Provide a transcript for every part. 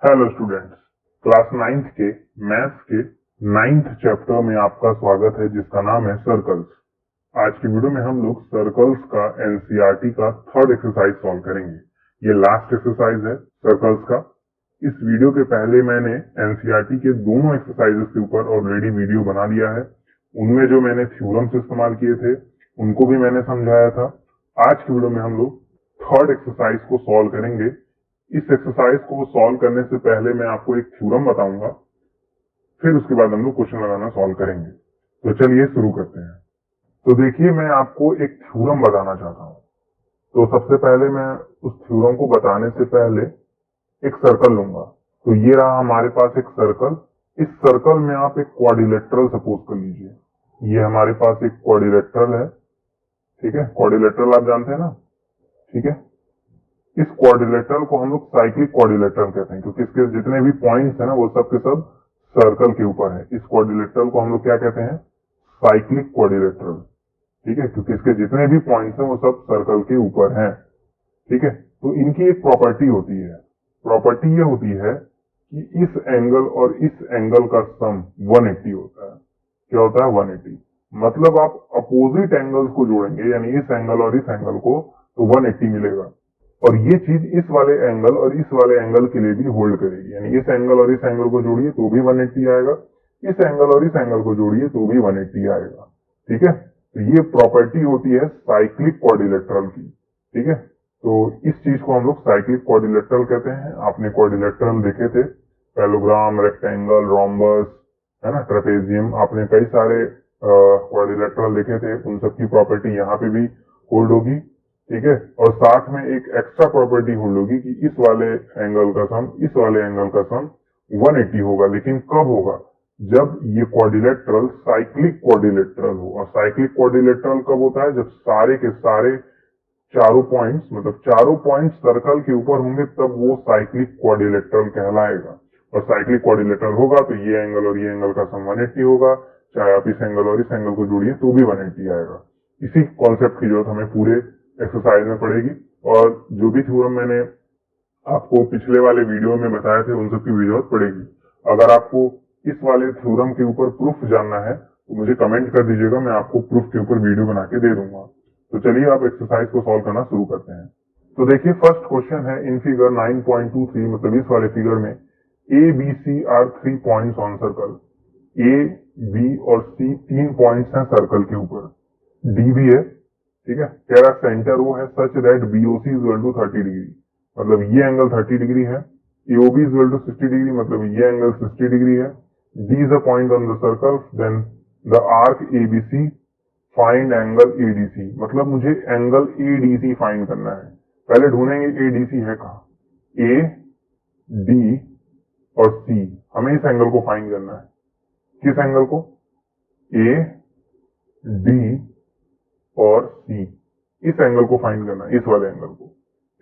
Hello students, class 9th के maths के 9th chapter में आपका स्वागत है जिसका नाम है सर्कल्स। आज की वीडियो में हम लोग सर्कल्स का एनसीईआरटी का थर्ड एक्सरसाइज सॉल्व करेंगे। ये लास्ट एक्सरसाइज है सर्कल्स का। इस वीडियो के पहले मैंने एनसीईआरटी के दोनों एक्सरसाइजेस के ऊपर ऑलरेडी वीडियो बना दिया है। उनमें जो मैंने थ्योरम्स इस्तेमाल किए थे उनको भी मैंने समझाया था। आज की वीडियो में हम लोग थर्ड एक्सरसाइज को सॉल्व करेंगे। इस एक्सरसाइज को सॉल्व करने से पहले मैं आपको एक थ्योरम बताऊंगा, फिर उसके बाद हम लोग क्वेश्चन लगाना सॉल्व करेंगे। तो चलिए शुरू करते हैं। तो देखिए, मैं आपको एक थ्योरम बताना चाहता हूं। तो सबसे पहले मैं उस थ्योरम को बताने से पहले एक सर्कल लूंगा। तो ये रहा हमारे पास एक सर्कल। इस सर्कल में आप एक क्वाड्रिलेटरल सपोज कर लीजिए। ये हमारे पास एक क्वाड्रिलेटरल है, ठीक है। क्वाड्रिलेटरल आप जानते हैं ना, ठीक है। इस क्वाड्रिलेटरल को हम लोग साइक्लिक क्वाड्रिलेटरल कहते हैं, क्योंकि इसके जितने भी पॉइंट्स है ना वो सब के सब सर्कल के ऊपर है। इस क्वाड्रिलेटरल को हम लोग क्या कहते हैं? साइक्लिक क्वाड्रिलेटरल, ठीक है, क्योंकि इसके जितने भी पॉइंट्स हैं वो सब सर्कल के ऊपर हैं, ठीक है। तो इनकी एक प्रॉपर्टी होती है। प्रॉपर्टी ये होती है कि इस एंगल और इस एंगल का सम 180 होता है। क्या होता है? 180। मतलब आप अपोजिट एंगल्स को जोड़ेंगे, यानी इस एंगल और इस एंगल को, तो 180 मिलेगा। और ये चीज इस वाले एंगल और इस वाले एंगल के लिए भी होल्ड करेगी, यानी इस एंगल और इस एंगल को जोड़िए तो भी 180 आएगा, इस एंगल और इस एंगल को जोड़िए तो भी 180 आएगा, ठीक है। तो ये प्रॉपर्टी होती है साइक्लिक क्वाड्रिलेटरल की, ठीक है। तो इस चीज को हम लोग साइक्लिक क्वाड्रिलेटरल कहते हैं। आपने क्वाड्रिलेटरल देखे थे, पैलोग्राम, रेक्टेंगल, रोम्बस, है ना, ट्रेपेजियम, आपने कई सारे क्वाड्रिलेटरल देखे थे। उन सबकी प्रॉपर्टी यहाँ पे भी होल्ड होगी, ठीक है। और साथ में एक एक्स्ट्रा प्रॉपर्टी होल्ड होगी कि इस वाले एंगल का सम इस वाले एंगल का सम 180 होगा। लेकिन कब होगा? जब ये क्वाड्रिलेटरल साइक्लिक क्वाड्रिलेटरल हो। और साइक्लिक क्वाड्रिलेटरल कब होता है? जब सारे के सारे चारों पॉइंट्स, मतलब चारों पॉइंट्स सर्कल के ऊपर होंगे, तब वो साइक्लिक क्वाड्रिलेटरल कहलाएगा। और साइक्लिक क्वाड्रिलेटरल होगा तो ये एंगल और ये एंगल का सम 180 होगा, चाहे आप इस एंगल और इस एंगल को जोड़िए तो भी 180 आएगा। इसी कॉन्सेप्ट की जरूरत हमें पूरे एक्सरसाइज में पड़ेगी। और जो भी थ्योरम मैंने आपको पिछले वाले वीडियो में बताए थे उन सब की भी जरूरत पड़ेगी। अगर आपको इस वाले थ्योरम के ऊपर प्रूफ जानना है तो मुझे कमेंट कर दीजिएगा, मैं आपको प्रूफ के ऊपर वीडियो बना के दे दूंगा। तो चलिए आप एक्सरसाइज को सॉल्व करना शुरू करते हैं। तो देखिए, फर्स्ट क्वेश्चन है इन फिगर 9.23, मतलब इस वाले फिगर में A B C are 3 points on circle. A, B और सी 3 पॉइंट्स हैं सर्कल के ऊपर। डी भी है, ठीक है। कह रहा सेंटर वो है such that BOC is equal to 30 degree, मतलब ये एंगल 30 डिग्री है। AOB is equal to 60 degree, मतलब ये एंगल 60 डिग्री है। D is a point on the circle, then the arc ABC, find angle ADC. मतलब मुझे एंगल एडीसी फाइंड करना है। पहले ढूंढेंगे एडीसी है कहाँ। ए, डी और सी, हमें इस एंगल को फाइंड करना है। किस एंगल को? ए, डी और सी, इस एंगल को फाइंड करना है, इस वाले एंगल को,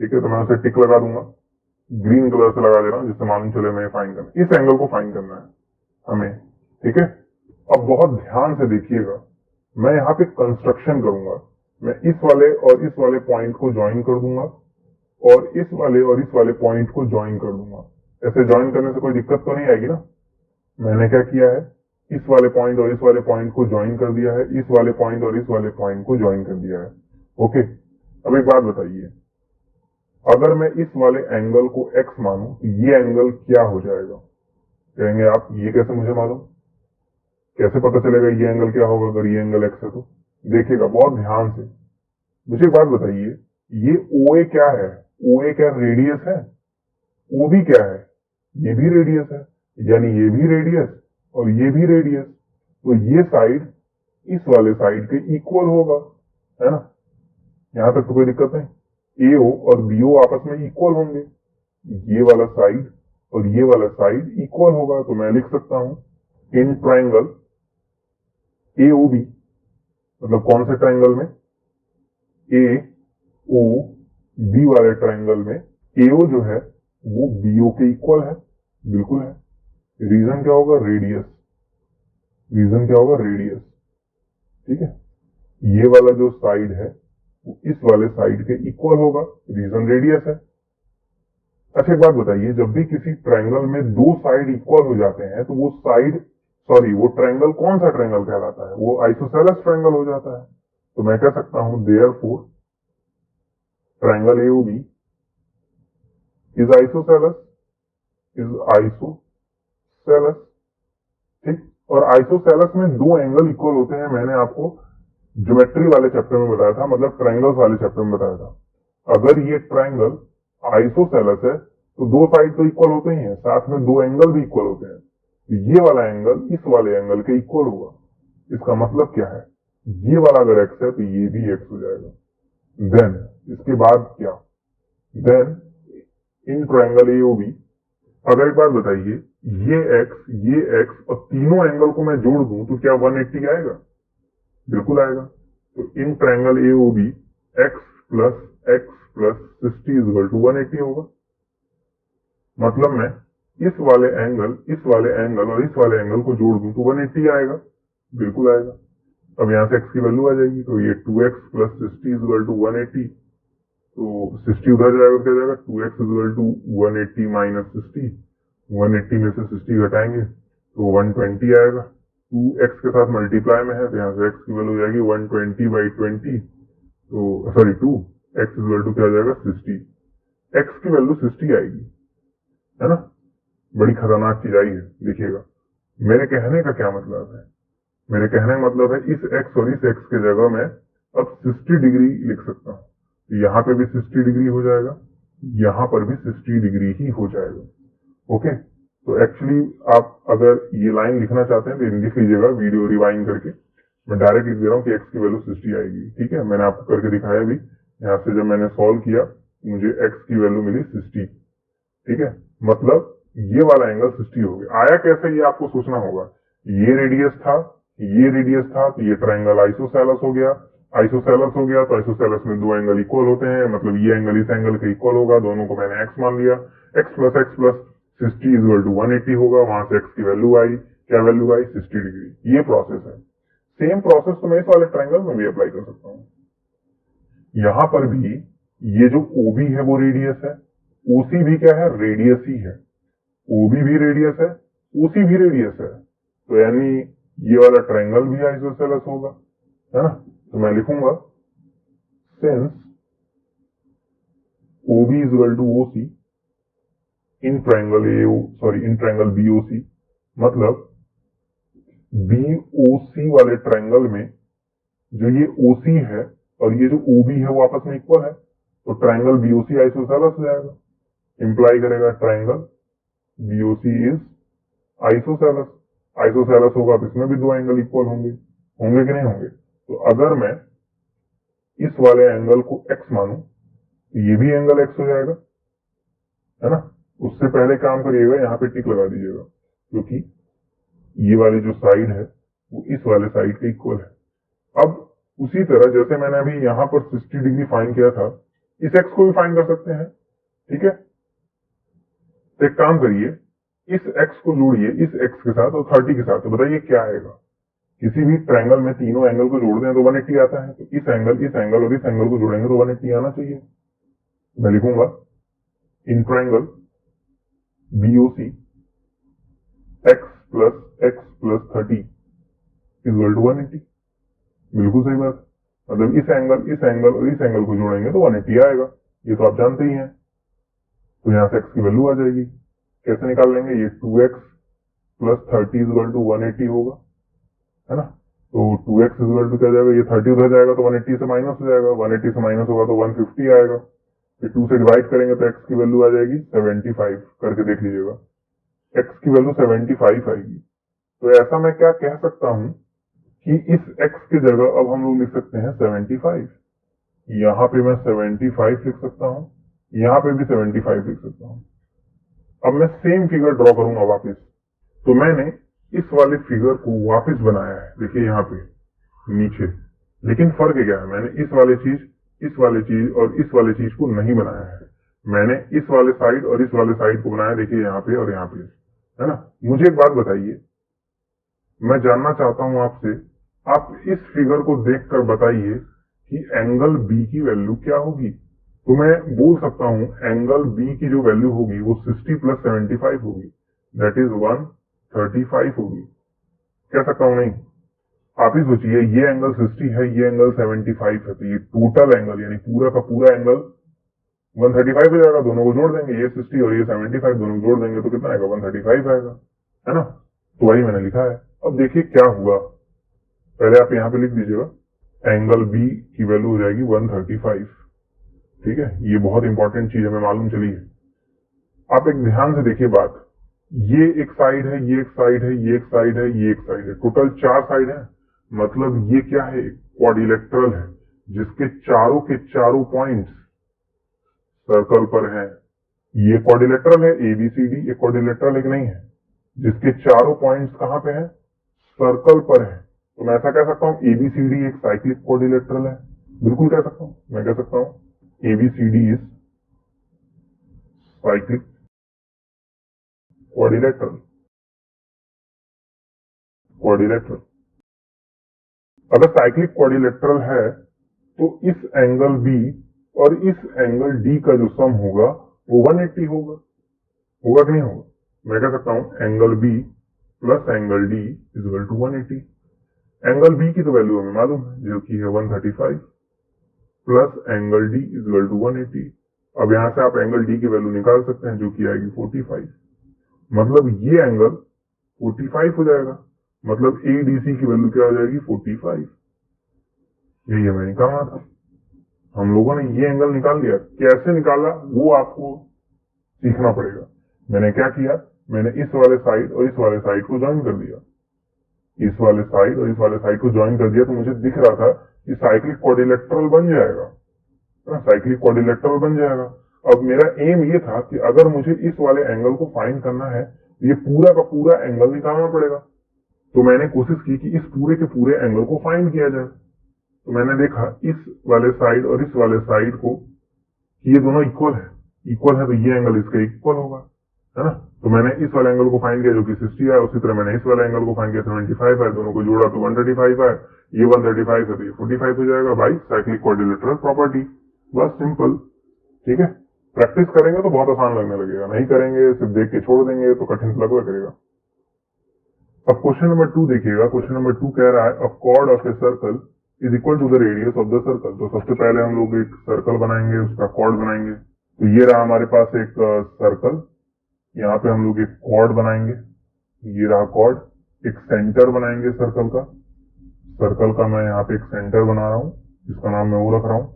ठीक है। तो मैं उसे टिक लगा दूंगा, ग्रीन कलर से लगा दे रहा हूं जिससे मालूम चले मैं फाइंड करना है। इस एंगल को फाइंड करना है हमें, ठीक है। अब बहुत ध्यान से देखिएगा, मैं यहाँ पे कंस्ट्रक्शन करूंगा। मैं इस वाले और इस वाले पॉइंट को ज्वाइन कर दूंगा और इस वाले और इस वाले पॉइंट को ज्वाइन कर दूंगा। ऐसे ज्वाइन करने से कोई दिक्कत तो नहीं आएगी ना। मैंने क्या किया है, इस वाले पॉइंट और इस वाले पॉइंट को ज्वाइन कर दिया है, इस वाले पॉइंट और इस वाले पॉइंट को ज्वाइन कर दिया है, ओके। अब एक बात बताइए, अगर मैं इस वाले एंगल को x मानूं तो ये एंगल क्या हो जाएगा? कहेंगे आप ये कैसे मुझे मालूम, कैसे पता चलेगा ये एंगल क्या होगा अगर ये एंगल x है? तो देखिएगा बहुत ध्यान से। मुझे एक बात बताइए, ये OA क्या है? OA क्या रेडियस है? OB क्या है? ये भी रेडियस है, यानी ये भी रेडियस और ये भी रेडियस। तो ये साइड इस वाले साइड के इक्वल होगा, है ना। यहां तक तो कोई दिक्कत नहीं। AO और BO आपस में इक्वल होंगे, ये वाला साइड और ये वाला साइड इक्वल होगा। तो मैं लिख सकता हूं इन ट्राइंगल AOB, मतलब कौन से ट्राइंगल में? AOB वाले ट्राइंगल में AO जो है वो BO के इक्वल है, बिल्कुल है। रीजन क्या होगा? रेडियस। रीजन क्या होगा? रेडियस, ठीक है। ये वाला जो साइड है वो इस वाले साइड के इक्वल होगा, रीजन रेडियस है। अच्छा एक बात बताइए, जब भी किसी ट्रायंगल में दो साइड इक्वल हो जाते हैं तो वो ट्रायंगल कौन सा ट्रायंगल कहलाता है? वो आइसोसेलेस ट्रायंगल हो जाता है। तो मैं कह सकता हूं therefore triangle AOB is isosceles, ठीक। और आइसोसेलेस में दो एंगल इक्वल होते हैं, मैंने आपको ज्योमेट्री वाले चैप्टर में बताया था, मतलब ट्रायंगल्स वाले चैप्टर में बताया था। अगर ये ट्रायंगल आइसोसेलेस है तो दो साइड तो इक्वल होते ही हैं, साथ में दो एंगल भी इक्वल होते हैं। तो ये वाला एंगल इस वाले एंगल के इक्वल होगा। इसका मतलब क्या है? ये वाला अगर एक्स है तो ये भी एक्स हो जाएगा। देन इसके बाद क्या? देन इन ट्रायंगल एओबी, अगर एक बार बताइए, ये एक्स और तीनों एंगल को मैं जोड़ दूं तो क्या 180 आएगा? बिल्कुल आएगा। तो in triangle AOB x plus 60 is equal to 180 होगा। मतलब मैं इस वाले एंगल और इस वाले एंगल को जोड़ दूं तो 180 आएगा। बिल्कुल आएगा। अब यहां से एक्स की वैल्यू आ जाएगी, तो ये 2x plus 60 is equal to 180। तो 60 उधर जाएगा तो क्या जाएगा? 2x is equal to 180 minus 60। 180 में से 60 घटाएंगे तो 120 आएगा। 2x के साथ मल्टीप्लाई में है तो यहाँ से x की वैल्यू हो जाएगी 120/20। तो sorry 2 x is equal to क्या हो जाएगा? 60। x की वैल्यू 60 आएगी, है ना? बड़ी खतरनाक चीज आई है, देखिएगा। मेरे कहने का क्या मतलब है? मेरे कहने का मतलब है इस x और इस x के जगह में अब 60 डिग्री लिख सकता हूं। तो यहां पे भी 60 डिग्री हो जाएगा, यहां पर भी 60 डिग्री ही हो जाएगा। ओके, तो एक्चुअली आप अगर ये लाइन लिखना चाहते हैं तो लिख लीजिएगा वीडियो रिवाइंड करके। मैं डायरेक्ट लिख दे रहा हूँ कि x की वैल्यू 60 आएगी। ठीक है, मैंने आपको करके दिखाया भी। यहाँ से जब मैंने सॉल्व किया मुझे x की वैल्यू मिली 60। ठीक है, मतलब ये वाला एंगल 60 हो गया। आया कैसे ये आपको सोचना होगा। ये रेडियस था, ये रेडियस था, तो ये ट्रायंगल आइसोसेलेस हो गया। आइसोसेलेस हो गया तो आइसोसेलेस में दो एंगल इक्वल होते हैं, मतलब ये एंगल इस एंगल के इक्वल होगा। दोनों को मैंने x मान लिया। x plus 60 is equal to 180 होगा। वहां से x की वैल्यू आई, क्या वैल्यू आई? 60 डिग्री। ये प्रोसेस है। सेम प्रोसेस तो मैं इस वाले ट्रायंगल में भी अप्लाई कर सकता हूँ। यहां पर भी ये जो OB है वो रेडियस है, OC भी क्या है? रेडियस ही है। OB भी रेडियस है, OC भी रेडियस है, तो यानी ये वाला ट्रायंगल भी आइसोसेलेस होगा, है ना? तो मैं लिखूंगा since OB is equal to OC in triangle BOC, मतलब BOC वाले ट्रायंगल में जो ये OC है और ये जो OB है वो आपस में इक्वल है, तो ट्रायंगल BOC आइसोसेलेस हो जाएगा। इंप्लाई करेगा triangle BOC is isosceles. Isosceles होगा तो इसमें भी दो एंगल इक्वल होंगे, होंगे कि नहीं होंगे? तो अगर मैं इस वाले एंगल को x मानूं तो ये भी एंगल x हो जाएगा, है ना? उससे पहले काम करिएगा, यहाँ पे टिक लगा दीजिएगा, क्योंकि ये वाली जो साइड है वो इस वाले साइड के इक्वल है। अब उसी तरह जैसे मैंने अभी यहाँ पर 60 डिग्री फाइंड किया था, इस x को भी फाइंड कर सकते हैं। ठीक है, तो एक काम करिए, इस x को जोड़िए इस x के साथ और 30 के साथ, तो बताइए क्या आएगा? किसी भी ट्रायंगल में तीनों एंगल को जोड़ दें तो 180 आता है, तो इस एंगल और इस एंगल को जोड़ेंगे तो 180 आना चाहिए। मैं लिखूंगा in triangle BOC x plus 30 is equal to 180। बिल्कुल सही बात, मतलब इस एंगल और इस एंगल को जोड़ेंगे तो 180 आएगा। ये तो आप जानते ही हैं। तो यहां से x की वैल्यू आ जाएगी। कैसे निकाल लेंगे? ये 2x plus 30 is equal to 180 होगा, है ना? तो 2x इज इक्वल टू क्या जाएगा? ये 30 उधर जाएगा तो 180 से माइनस हो जाएगा, 180 से माइनस होगा तो 150 आएगा। फिर 2 से डिवाइड करेंगे तो x की वैल्यू आ जाएगी 75। करके देख लीजिएगा, x की वैल्यू 75 आएगी। तो ऐसा मैं क्या कह सकता हूं कि इस x की जगह अब हम लोग लिख सकते हैं 75। यहां पे मैं 75 लिख सकता हूं, यहां पे भी 75 लिख सकता हूं। अब मैं सेम फिगर ड्रॉ करूंगा वापस। तो मैंने इस वाले फिगर को वापस बनाया है, देखिए यहाँ पे नीचे। लेकिन फर्क क्या है? मैंने इस वाले चीज और इस वाले चीज को नहीं बनाया है। मैंने इस वाले साइड और इस वाले साइड को बनाया, देखिए यहाँ पे और यहाँ पे, है ना? मुझे एक बात बताइए, मैं जानना चाहता हूं आपसे, आप इस फिगर को देखकर बताइए कि एंगल B की वैल्यू क्या होगी। तो मैं बोल सकता हूं एंगल बी की जो वैल्यू होगी वो 60 प्लस 75 होगी, दैट इज 135 होगी। कह सकता हूं नहीं? आप ही सोचिए, ये एंगल 60 है, ये एंगल 75 है, तो ये टोटल एंगल यानी पूरा का पूरा एंगल 135 हो जाएगा। दोनों को जोड़ देंगे, ये 60 और ये 75 दोनों को जोड़ देंगे तो कितना आएगा? 135 आएगा, है ना? तो वही मैंने लिखा है। अब देखिए क्या हुआ, पहले आप यहां पे लिख दीजिएगा, एंगल बी की वैल्यू हो जाएगी 135। ठीक है, ये बहुत इंपॉर्टेंट चीज हमें मालूम चली है। आप एक ध्यान से देखिए बात, ये एक साइड है, ये एक साइड है, ये एक साइड है, ये एक साइड है, टोटल 4 साइड है। मतलब ये क्या है? क्वाड्रिलेटरल है, जिसके चारों के चारों पॉइंट्स सर्कल पर हैं। ये क्वाड्रिलेटरल है, एबीसीडी। ये क्वाड्रिलेटरल एक नहीं है, जिसके चारों पॉइंट्स कहां पे हैं? सर्कल पर है। तो मैं ऐसा कह सकता हूं एबीसीडी एक साइक्लिक क्वाड्रिलेटरल है, बिल्कुल कह सकता हूं। मैं कह सकता हूं ABCD is cyclic quadrilateral. Quadrilateral अगर साइक्लिक क्वाड्रिलेटरल है तो इस एंगल बी और इस एंगल डी का जो सम होगा वो 180 होगा। होगा कि नहीं होगा? मैं कह सकता हूं angle B plus angle D equal to 180। Angle B की तो वैल्यू हमें मालूम है, जो कि है 135 plus angle D equal to 180। अब यहां से आप एंगल डी की वैल्यू निकाल सकते हैं, जो कि आएगी 45। मतलब ये एंगल 45 हो जाएगा। मतलब एडीसी की वैल्यू क्या हो जाएगी? 45। यही हमें निकालना था। हम लोगों ने ये एंगल निकाल लिया। कैसे निकाला वो आपको सीखना पड़ेगा। मैंने क्या किया, मैंने इस वाले साइड और इस वाले साइड को ज्वाइन कर दिया। इस वाले साइड और इस वाले साइड को ज्वाइन कर दिया तो मुझे दिख रहा था कि साइक्लिक क्वाड्रिलेटरल बन जाएगा, साइक्लिक क्वाड्रिलेटरल बन जाएगा। अब मेरा एम ये था कि अगर मुझे इस वाले एंगल को फाइंड करना है तो ये पूरा का पूरा एंगल निकालना पड़ेगा। तो मैंने कोशिश की कि इस पूरे के पूरे एंगल को फाइंड किया जाए। तो मैंने देखा इस वाले साइड और इस वाले साइड को कि ये दोनों इक्वल है। इक्वल है तो ये एंगल इसका इक्वल होगा, है ना? तो मैंने इस वाले एंगल को फाइंड किया जो कि 60 है। उसी तरह मैंने इस वाले एंगल को फाइंड किया 75 है। दोनों को जोड़ा तो 135 है। ये 135 है तो ये 45 हो जाएगा बाई साइक्लिक क्वाड्रिलेटरल प्रॉपर्टी। बस सिंपल। ठीक है, प्रैक्टिस करेंगे तो बहुत आसान लगने लगेगा, नहीं करेंगे सिर्फ देख के छोड़ देंगे तो कठिन लगवा करेगा। अब क्वेश्चन नंबर 2 देखिएगा। क्वेश्चन नंबर 2 कह रहा है a chord of a circle is equal to the radius of the circle. तो सबसे पहले हम लोग एक सर्कल बनाएंगे, उसका कॉर्ड बनाएंगे। तो ये रहा हमारे पास एक सर्कल, यहाँ पे हम लोग एक कॉर्ड बनाएंगे। ये रहा कॉर्ड। एक सेंटर बनाएंगे सर्कल का। सर्कल का मैं यहाँ पे एक सेंटर बना रहा हूँ, जिसका नाम मैं वो रख रहा हूँ।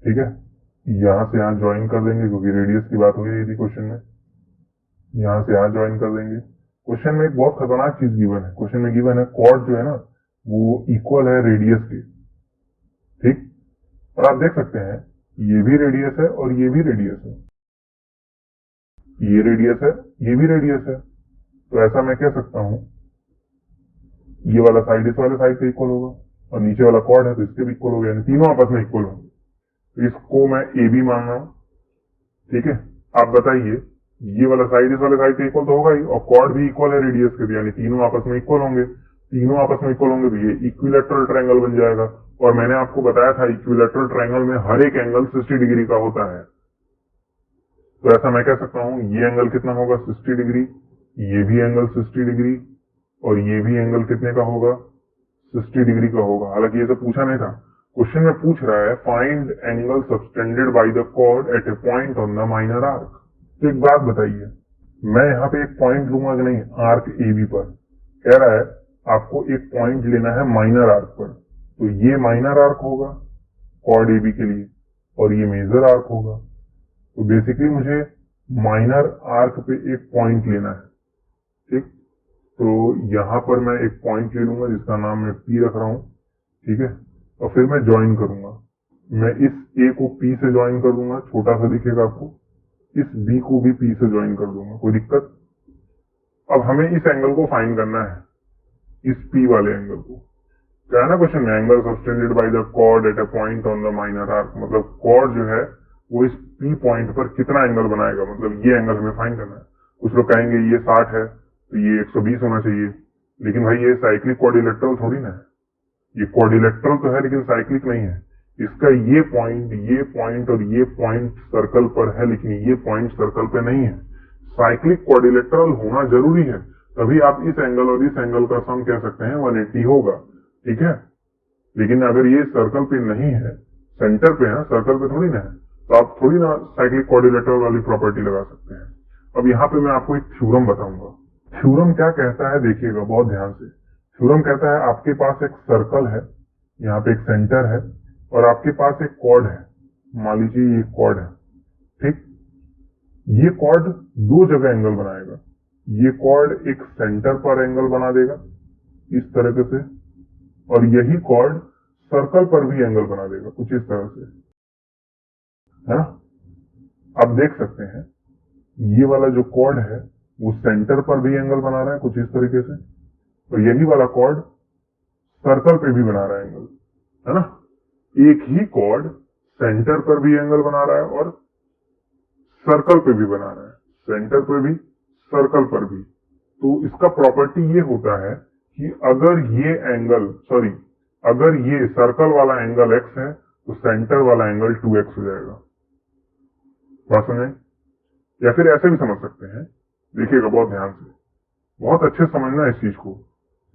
ठीक है, यहाँ से यहाँ ज्वाइन कर देंगे क्योंकि रेडियस की बात हो रही थी क्वेश्चन में। यहाँ से यहाँ ज्वाइन कर देंगे। क्वेश्चन में एक बहुत खतरनाक चीज गिवन है। क्वेश्चन में गिवन है कॉर्ड जो है ना वो इक्वल है रेडियस के। ठीक, और आप देख सकते हैं ये भी रेडियस है और ये भी रेडियस है। ये रेडियस है, ये भी रेडियस है। तो ऐसा मैं कह सकता हूं ये वाला साइड इस वाले साइड से इक्वल होगा और नीचे वाला कॉर्ड है तो इसके भी इक्वल होगा, यानी तीनों आपस में इक्वल होंगे। तो इसको मैं ए बी मान रहा हूं। ठीक है, आप बताइए ये वाला साइड इस वाले साइड से इक्वल तो होगा ही, और कॉर्ड भी इक्वल है रेडियस के, यानी तीनों आपस में इक्वल होंगे। तीनों आपस में इक्वल होंगे तो ये इक्विलैटरल ट्रायंगल बन जाएगा। और मैंने आपको बताया था इक्विलैटरल ट्रायंगल में हर एक एंगल 60 डिग्री का होता है। तो ऐसा मैं कह सकता हूं ये एंगल कितना होगा? 60 डिग्री। ये भी एंगल 60 डिग्री और ये भी एंगल कितने का होगा? 60 डिग्री का होगा। हालांकि ये सब पूछा नहीं था। क्वेश्चन में पूछ रहा है find angle subtended by the chord at a point on the minor arc. तो एक बात बताइए, मैं यहाँ पे एक पॉइंट लूंगा कि नहीं आर्क ए बी पर? कह रहा है आपको एक पॉइंट लेना है माइनर आर्क पर। तो ये माइनर आर्क होगा कॉर्ड ए बी के लिए और ये मेजर आर्क होगा। तो बेसिकली मुझे माइनर आर्क पे एक पॉइंट लेना है। ठीक, तो यहां पर मैं एक पॉइंट ले लूंगा जिसका नाम मैं पी रख रहा हूं। ठीक है, और फिर मैं ज्वाइन करूंगा। मैं इस ए को पी से ज्वाइन कर दूंगा, छोटा सा दिखेगा आपको। इस बी को भी पी से ज्वाइन कर दूंगा, कोई दिक्कत? अब हमें इस एंगल को फाइंड करना है, इस पी वाले एंगल को। क्या है ना क्वेश्चन में, angle subtended by the chord at a point on the minor arc. मतलब कॉर्ड जो है वो इस पी पॉइंट पर कितना एंगल बनाएगा, मतलब ये एंगल हमें फाइंड करना है। कुछ लोग कहेंगे ये 60 है तो ये 120 होना चाहिए, लेकिन भाई ये साइक्लिक क्वाड्रिलेटरल थोड़ी ना है। ये क्वाड्रिलेटरल तो है लेकिन साइक्लिक नहीं है। इसका ये पॉइंट और ये पॉइंट सर्कल पर है, लेकिन ये पॉइंट सर्कल पे नहीं है। साइक्लिक क्वाड्रिलेटरल होना जरूरी है, तभी आप इस एंगल और इस एंगल का सम कह सकते हैं 180 होगा, ठीक है। लेकिन अगर ये सर्कल पे नहीं है, सेंटर पे है, सर्कल पे थोड़ी ना है, तो आप थोड़ी ना साइक्लिक क्वाड्रिलेटरल वाली प्रॉपर्टी लगा सकते हैं। अब यहाँ पे मैं आपको एक थ्योरम बताऊंगा। थ्योरम क्या कहता है देखिएगा बहुत ध्यान से। थ्योरम कहता है आपके पास एक सर्कल है, यहाँ पे एक सेंटर है और आपके पास एक कॉर्ड है, मान लीजिए ये कॉर्ड है, ठीक। ये कॉर्ड दो जगह एंगल बनाएगा। ये कॉर्ड एक सेंटर पर एंगल बना देगा इस तरीके से, और यही कॉर्ड सर्कल पर भी एंगल बना देगा कुछ इस तरह से, है ना। आप देख सकते हैं ये वाला जो कॉर्ड है वो सेंटर पर भी एंगल बना रहा है कुछ इस तरीके से, और यही वाला कॉर्ड सर्कल पे भी बना रहा है एंगल, है ना। एक ही कॉर्ड सेंटर पर भी एंगल बना रहा है और सर्कल पे भी बना रहा है, सेंटर पे भी सर्कल पर भी। तो इसका प्रॉपर्टी ये होता है कि अगर ये एंगल अगर ये सर्कल वाला एंगल x है तो सेंटर वाला एंगल 2x हो जाएगा। बात समझे? या फिर ऐसे भी समझ सकते हैं, देखिएगा बहुत ध्यान से, बहुत अच्छे समझना इस चीज को।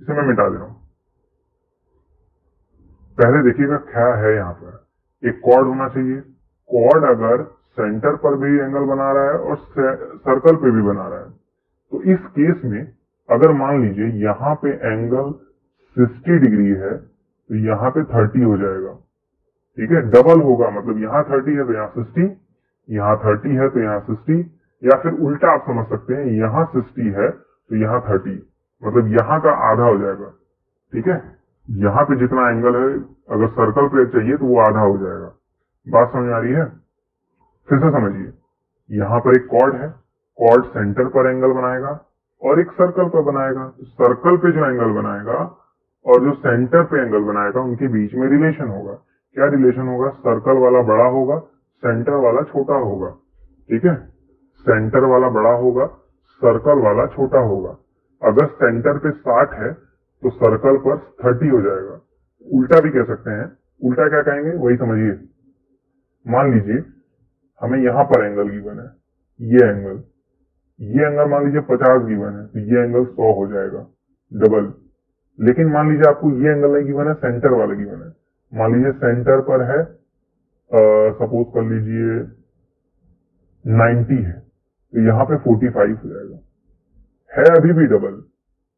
इसे मैं मिटा दे रहा हूं। पहले देखिएगा क्या है यहाँ पर। एक कॉर्ड होना चाहिए, कॉर्ड अगर सेंटर पर भी एंगल बना रहा है और सर्कल पे भी बना रहा है, तो इस केस में अगर मान लीजिए यहाँ पे एंगल 60 डिग्री है तो यहाँ पे 30 हो जाएगा, ठीक है। डबल होगा, मतलब यहाँ 30 है तो यहाँ 60, यहाँ 30 है तो यहाँ 60, या फिर उल्टा आप समझ सकते हैं, यहाँ 60 है तो यहाँ 30, मतलब यहाँ का आधा हो जाएगा, ठीक है। यहाँ पे जितना एंगल है अगर सर्कल पे चाहिए तो वो आधा हो जाएगा। बात समझ आ रही है? फिर से समझिए, यहाँ पर एक कॉर्ड है, कॉर्ड सेंटर पर एंगल बनाएगा और एक सर्कल पर बनाएगा। सर्कल पे जो एंगल बनाएगा और जो सेंटर पे एंगल बनाएगा उनके बीच में रिलेशन होगा। क्या रिलेशन होगा? सर्कल वाला बड़ा होगा, सेंटर वाला छोटा होगा, ठीक है। सेंटर वाला बड़ा होगा, सर्कल वाला छोटा होगा। अगर सेंटर पे 60 है तो सर्कल पर 30 हो जाएगा। उल्टा भी कह सकते हैं। उल्टा क्या कहेंगे वही समझिए। मान लीजिए हमें यहां पर एंगल गिवन है, ये एंगल मान लीजिए 50 गिवन है तो ये एंगल 100 हो जाएगा, डबल। लेकिन मान लीजिए आपको ये एंगल नहीं गिवन है, सेंटर वाला गिवन है। मान लीजिए सेंटर पर है, सपोज कर लीजिए 90 है तो यहाँ पे 45 हो जाएगा। है अभी भी डबल,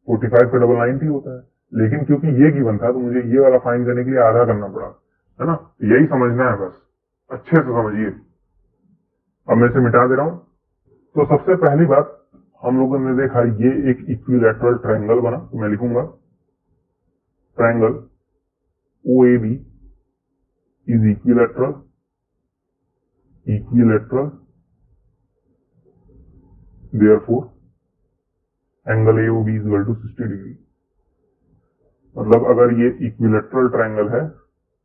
45 पे डबल 90 होता है, लेकिन क्योंकि ये गिवन था तो मुझे ये वाला फाइंड करने के लिए आधा करना पड़ा, है ना। यही समझना है बस, अच्छे से समझिए। अब मैं इसे मिटा दे रहा हूं। तो सबसे पहली बात हम लोगों ने देखा, ये एक इक्विलैटरल ट्रायंगल बना, तो मैं लिखूंगा triangle OAB is equilateral therefore angle AOB is equal to 60 degree. मतलब अगर ये इक्विलैटरल ट्रायंगल है,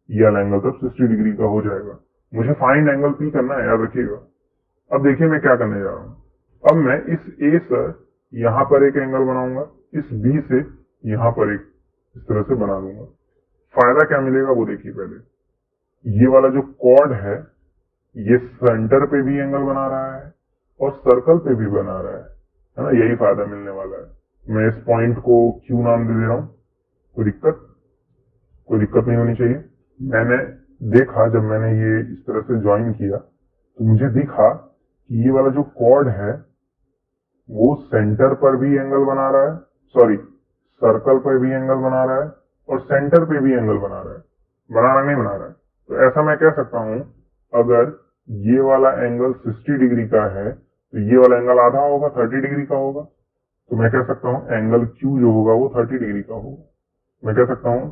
ये वाला एंगल तब 60 डिग्री का हो जाएगा। मुझे फाइंड एंगल P करना है, याद रखिएगा। अब देखिए मैं क्या करने जा रहा हूं। अब मैं इस A से यहां पर एक एंगल बनाऊंगा, इस B से यहां पर एक इस तरह से बना दूंगा। फायदा क्या मिलेगा वो देखिए। पहले ये वाला जो कॉर्ड है ये सेंटर पे भी एंगल बना रहा है और सर्कल पे भी बना रहा है ना। यही फायदा मिलने वाला है। मैं इस पॉइंट को Q नाम दे रहा हूं। कोई दिक्कत नहीं होनी चाहिए। मैंने देखा जब मैंने ये इस तरह से ज्वाइन किया तो मुझे दिखा कि ये वाला जो कॉर्ड है वो सेंटर पर भी एंगल बना रहा है, सर्कल पर भी एंगल बना रहा है और सेंटर पे भी एंगल बना रहा है। नहीं बना रहा है। तो ऐसा मैं कह सकता हूं, अगर ये वाला एंगल 60 डिग्री का है तो ये वाला एंगल आधा होगा, 30 डिग्री का होगा। तो मैं कह सकता हूं एंगल Q जो होगा वो 30 डिग्री का होगा। मैं कह सकता हूं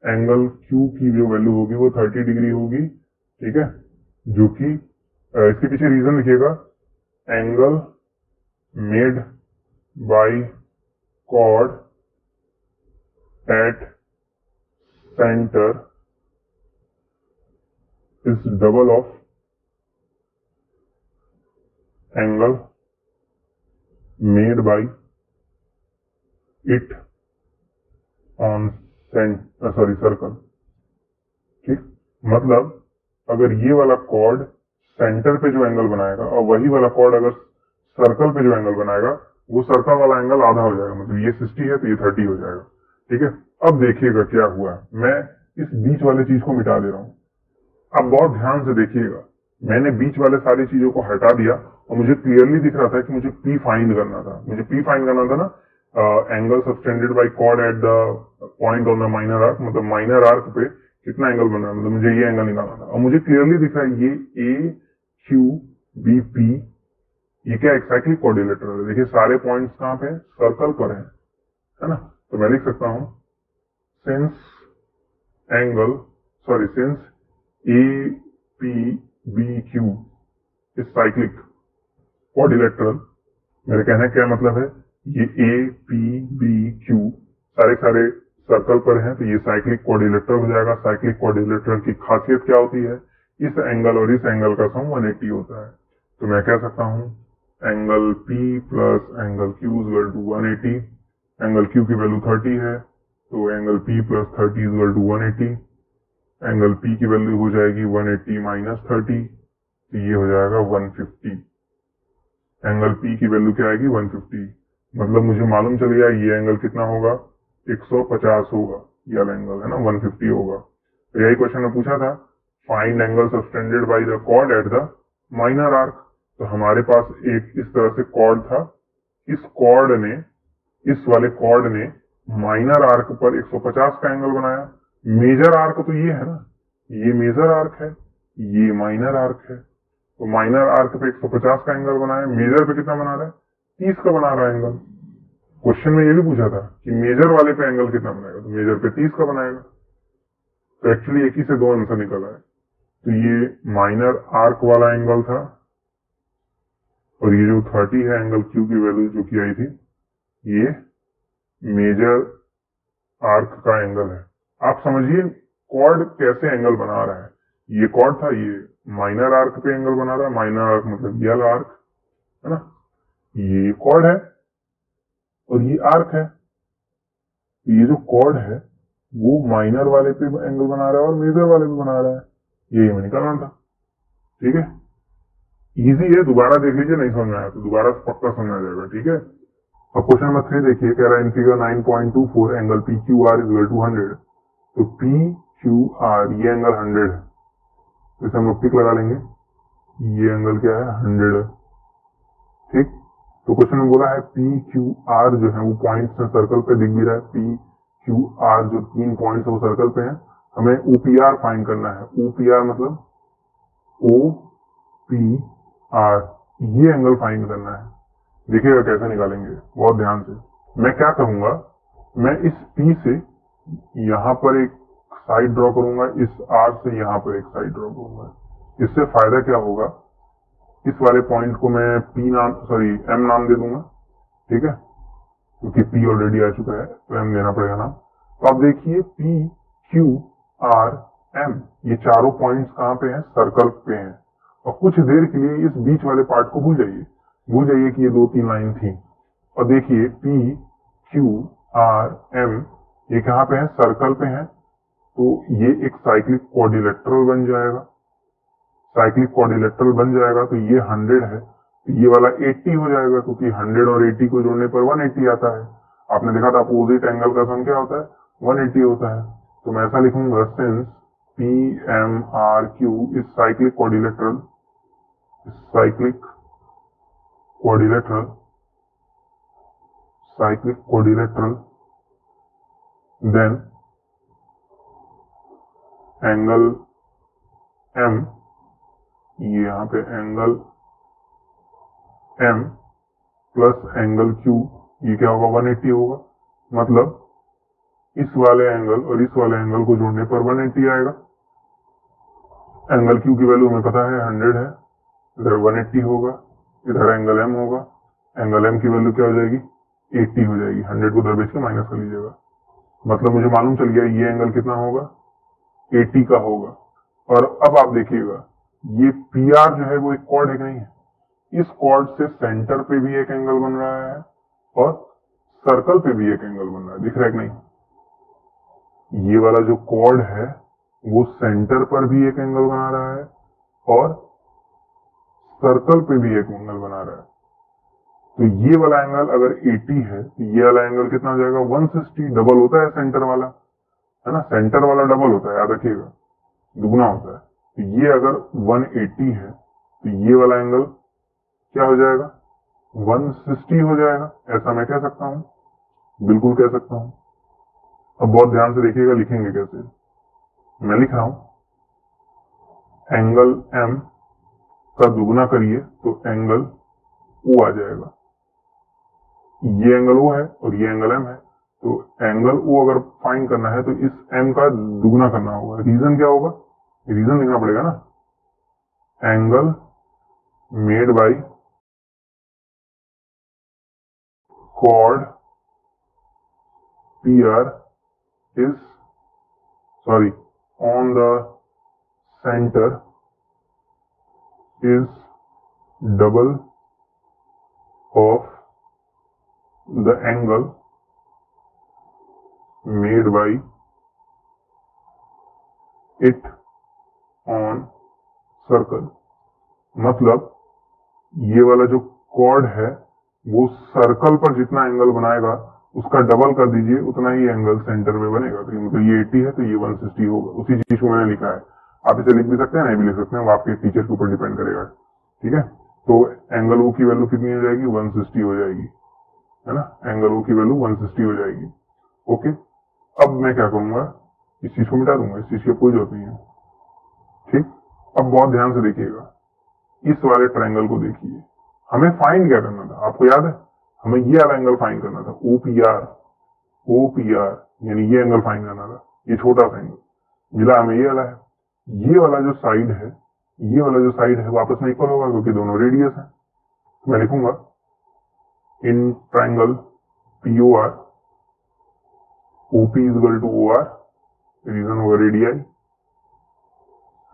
एंगल Q की जो वैल्यू होगी वो 30 डिग्री होगी, ठीक है। जो कि इसके पीछे रीजन लिखिएगा, angle made by chord at centre is double of angle made by it on circle, ठीक। मतलब अगर ये वाला कॉर्ड सेंटर पे जो एंगल बनाएगा और वही वाला कॉर्ड अगर सर्कल पे जो एंगल बनाएगा, वो सर्कल वाला एंगल आधा हो जाएगा, मतलब ये 60 है तो ये 30 हो जाएगा। ठीक है, अब देखिएगा क्या हुआ है। मैं इस बीच वाले चीज को मिटा दे रहा हूं। अब बहुत ध्यान से देखिएगा, मैंने बीच वाले सारी चीजों को हटा दिया और मुझे क्लियरली दिख रहा था कि मुझे पी फाइंड करना था। मुझे पी फाइंड करना था ना, angle subtended by chord at the point on the minor arc, मतलब माइनर आर्क पे कितना एंगल बन रहा है, मतलब मुझे ये एंगल निकालना था। और मुझे क्लियरली दिख रहा है ये ए क्यू बी पी, ये क्या एक्सैक्टली क्वाड्रिलेटरल है। देखिए सारे पॉइंट्स कहाँ पे हैं, सर्कल पर है ना। तो मैं लिख सकता हूं since A P B Q is cyclic quadrilateral. मेरे कहने का क्या मतलब है, ये ए पी बी क्यू सारे सारे सर्कल पर हैं, तो ये साइक्लिक क्वाड्रिलेटरल हो जाएगा। साइक्लिक क्वाड्रिलेटरल की खासियत क्या होती है, इस एंगल और इस एंगल का सम 180 होता है। तो मैं कह सकता हूं angle P plus angle Q is equal to 180। Angle Q की वैल्यू 30 है, तो angle P plus 30 is equal to 180। Angle P की वैल्यू हो जाएगी 180 माइनस 30, तो ये हो जाएगा 150। एंगल पी की वैल्यू क्या आएगी, 150। मतलब मुझे मालूम चल गया ये एंगल कितना होगा, 150 होगा। ये वाला एंगल है ना 150 होगा। तो यही क्वेश्चन में पूछा था, find angle subtended by the chord at the minor arc. तो हमारे पास एक इस तरह से कॉर्ड था, इस वाले कॉर्ड ने माइनर आर्क पर 150 का एंगल बनाया। मेजर आर्क तो ये है ना, ये मेजर आर्क है, ये माइनर आर्क है। तो माइनर आर्क पे 150 का एंगल बनाया, मेजर पे कितना बना रहा है, 30 का बना रहा है एंगल। क्वेश्चन में ये भी पूछा था कि मेजर वाले पे एंगल कितना बनाएगा, तो मेजर पे 30 का बनाएगा। तो एक्चुअली एक ही से दो आंसर निकल आए। तो ये माइनर आर्क वाला एंगल था, और ये जो 30 है एंगल क्यू की वैल्यू जो की आई थी, ये मेजर आर्क का एंगल है। आप समझिए कॉर्ड कैसे एंगल बना रहा है। ये कॉर्ड था, ये माइनर आर्क पे एंगल बना रहा है। माइनर आर्क मतलब ये वाला आर्क है ना, ये कॉर्ड है और ये आर्क है। ये जो कॉर्ड है वो माइनर वाले पे एंगल बना रहा है और मेजर वाले पे बना रहा है। ये हमें निकालना था। ठीक है, इजी है, दोबारा देख लीजिए, नहीं समझ में आया तो दोबारा पक्का समझ आ जाएगा। ठीक है, अब क्वेश्चन नंबर 3 देखिए, कह रहा है in figure 9.24 angle P Q R is equal to 100। तो पी क्यू आर ये एंगल 100 है, तो इसे हम लोग टिक लगा लेंगे। ये एंगल क्या है, 100 है। ठीक, तो क्वेश्चन में बोला है पी क्यू आर जो है वो पॉइंट्स है, सर्कल पे दिख भी रहा है। पी क्यू आर जो 3 पॉइंट्स है वो सर्कल पे हैं। हमें ओपीआर फाइंड करना है। ओपीआर मतलब ओ पी आर, ये एंगल फाइंड करना है। देखिएगा कैसे निकालेंगे, बहुत ध्यान से। मैं क्या करूंगा, मैं इस पी से यहां पर एक साइड ड्रॉ करूंगा, इस आर से यहां पर एक साइड ड्रॉ करूंगा। इससे फायदा क्या होगा, इस वाले पॉइंट को मैं एम नाम दे दूंगा। ठीक है, क्योंकि पी ऑलरेडी आ चुका है तो एम देना पड़ेगा नाम। तो आप देखिए पी क्यू आर एम, ये चारों पॉइंट्स कहां पे हैं, सर्कल पे हैं। और कुछ देर के लिए इस बीच वाले पार्ट को भूल जाइए कि ये 2-3 लाइन थी। और देखिए पी क्यू आर एम ये कहां पे है, सर्कल पे है। तो ये एक साइक्लिक क्वाड्रिलेटरल बन जाएगा। साइक्लिक क्वाड्रिलेटरल बन जाएगा तो ये 100 है, तो ये वाला 80 हो जाएगा, क्योंकि 100 और 80 को जोड़ने पर 180 आता है। आपने देखा था अपोजिट एंगल का सम क्या होता है, 180 होता है। तो मैं ऐसा लिखूंगा, since P M R Q is cyclic quadrilateral, cyclic quadrilateral, cyclic quadrilateral, then angle M, ये यहां पे angle M plus angle Q, ये क्या होगा, 180 होगा। मतलब इस वाले एंगल और इस वाले एंगल को जोड़ने पर 180 आएगा। एंगल क्यू की वैल्यू हमें पता है 100 है, इधर 180 होगा, इधर एंगल एम होगा। एंगल एम की वैल्यू क्या हो जाएगी, 80 हो जाएगी। 100 को दरबेज के माइनस कर लीजिएगा। मतलब मुझे मालूम चल गया ये एंगल कितना होगा, 80 का होगा। और अब आप देखिएगा ये पी आर जो है वो एक कॉर्ड है कि नहीं है। इस कॉर्ड से सेंटर पे भी एक एंगल बन रहा है और सर्कल पे भी एक एंगल बन रहा है, दिख रहा है कि नहीं। ये वाला जो कॉर्ड है वो सेंटर पर भी एक एंगल बना रहा है और सर्कल पे भी एक एंगल बना रहा है। तो ये वाला एंगल अगर 80 है तो ये वाला एंगल कितना हो जाएगा? 160। डबल होता है सेंटर वाला, है ना, सेंटर वाला डबल होता है, याद रखिएगा, दुगना होता है। तो ये अगर 180 है तो ये वाला एंगल क्या हो जाएगा? 160 हो जाएगा। ऐसा मैं कह सकता हूं, बिल्कुल कह सकता हूं। अब बहुत ध्यान से देखिएगा, लिखेंगे कैसे। मैं लिख रहा हूं, एंगल एम का दुगना करिए तो एंगल ओ आ जाएगा। ये एंगल ओ है और ये एंगल एम है, तो एंगल ओ अगर फाइंड करना है तो इस एम का दुगना करना होगा। रीजन क्या होगा? रीजन लिखना पड़ेगा ना, angle made bye chord PR is, sorry, on the center is double of the angle made by it on circle। मतलब ये वाला जो कॉर्ड है वो सर्कल पर जितना एंगल बनाएगा उसका डबल कर दीजिए, उतना ही एंगल सेंटर में बनेगा। तो मतलब ये 80 है तो ये 160 होगा। उसी चीज को मैंने लिखा है, आप इसे लिख भी सकते हैं, नहीं भी लिख सकते हैं, वो आपके टीचर के ऊपर डिपेंड करेगा। ठीक है, तो एंगल ओ की वैल्यू कितनी हो जाएगी? 160 हो जाएगी, है ना, एंगल ओ की वैल्यू 160 हो जाएगी। ओके, अब मैं क्या करूंगा, इस चीज को मिटा दूंगा, इस चीज की कोई जरूरत नहीं है। ठीक, अब बहुत ध्यान से देखिएगा, इस वाले ट्रायंगल को देखिए। हमें फाइंड क्या करना था, आपको याद है? हमें ये वाला एंगल फाइंड करना था, OPR, यानी ये एंगल फाइंड करना था, ये छोटा सा एंगल मिला हमें, ये वाला है। ये वाला जो साइड है, ये वाला जो साइड है वो आपस में इक्वल होगा क्योंकि दोनों रेडियस है। मैं लिखूंगा in triangle POR OP is equal to OR, reason होगा रेडियाई,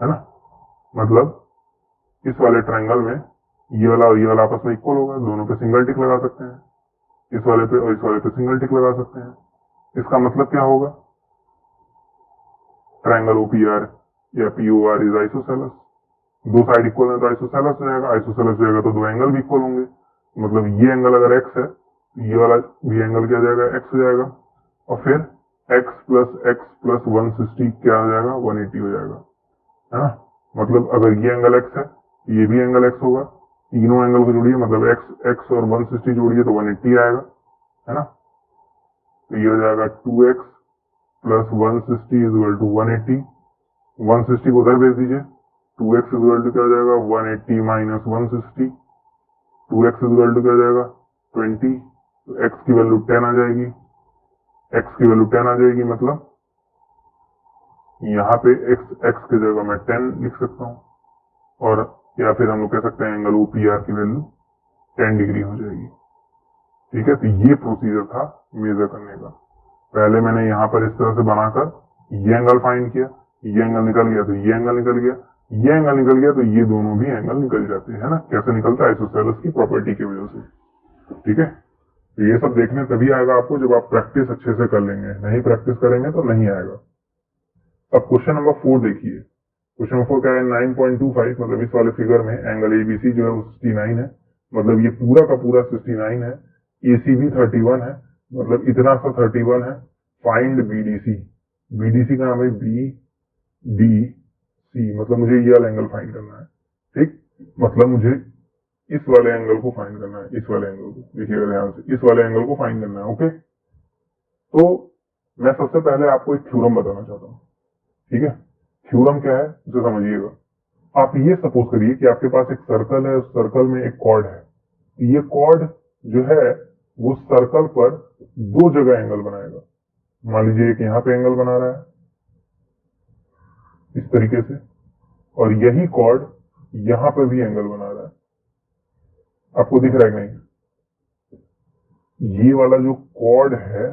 है ना। मतलब इस वाले ट्रायंगल में ये वाला और ये वाला आपस में इक्वल होगा, दोनों पे सिंगल टिक लगा सकते हैं, इस वाले पे और इस वाले पे सिंगल टिक लगा सकते हैं। इसका मतलब क्या होगा? ट्रायंगल OPR या POR इज आइसोसेलेस। दो साइड इक्वल है तो आइसोसेलेस हो जाएगा, आइसोसेलेस हो जाएगा तो दो एंगल भी इक्वल होंगे। मतलब ये एंगल अगर x है तो ये वाला भी एंगल क्या हो जाएगा? x हो जाएगा, और फिर x प्लस 160 क्या हो जाएगा? 180 हो जाएगा, है ना। मतलब अगर ये एंगल x है तो ये भी एंगल x होगा, तीनों एंगल को जोड़िए, मतलब x और 160 जोड़िए तो 180 आएगा, है ना। तो ये हो जाएगा 2x plus 160 is equal to 180। 160 को उधर भेज दीजिए, 2x इज इक्वल टू क्या हो जाएगा? 180 minus 160। 2x is equal to क्या हो जाएगा? 20। तो x की वैल्यू 10 आ जाएगी, x की वैल्यू 10 आ जाएगी। मतलब यहाँ पे x की जगह मैं 10 लिख सकता हूँ, और या फिर हम लोग कह सकते हैं एंगल OPR की वैल्यू 10 डिग्री हो जाएगी। ठीक है, तो ये प्रोसीजर था मेजर करने का। पहले मैंने यहाँ पर इस तरह से बनाकर ये एंगल फाइंड किया, ये एंगल निकल गया तो ये एंगल निकल गया, ये एंगल निकल गया तो ये दोनों भी एंगल निकल जाते हैं, है ना। कैसे निकलता है? आइसोसेलेस की प्रॉपर्टी की वजह से। ठीक है, तो ये सब देखने तभी आएगा आपको जब आप प्रैक्टिस अच्छे से कर लेंगे, नहीं प्रैक्टिस करेंगे तो नहीं आएगा। अब क्वेश्चन नंबर 4 देखिए। क्वेश्चन नंबर 4 क्या है? 9.25, मतलब इस वाले फिगर में एंगल ABC जो है वो 69 है, मतलब ये पूरा का पूरा 69 है। ACB 31 है, मतलब इतना सा 31 है। फाइंड BDC, BDC का नाम है BDC, मतलब मुझे ये वाला एंगल फाइंड करना है। ठीक, मतलब मुझे इस वाले एंगल को फाइंड करना है, इस वाले एंगल को देखिएगा ध्यान से, इस वाले एंगल को फाइंड करना है। ओके, तो मैं सबसे पहले आपको एक थ्योरम बताना चाहता हूँ। ठीक है, थ्योरम क्या है उसे समझिएगा। आप ये सपोज करिए कि आपके पास एक सर्कल है, उस सर्कल में एक कॉर्ड है। ये कॉर्ड जो है वो सर्कल पर दो जगह एंगल बनाएगा। मान लीजिए एक यहाँ पे एंगल बना रहा है इस तरीके से, और यही कॉर्ड यहाँ पे भी एंगल बना रहा है। आपको दिख रहा है नहीं? ये वाला जो कॉर्ड है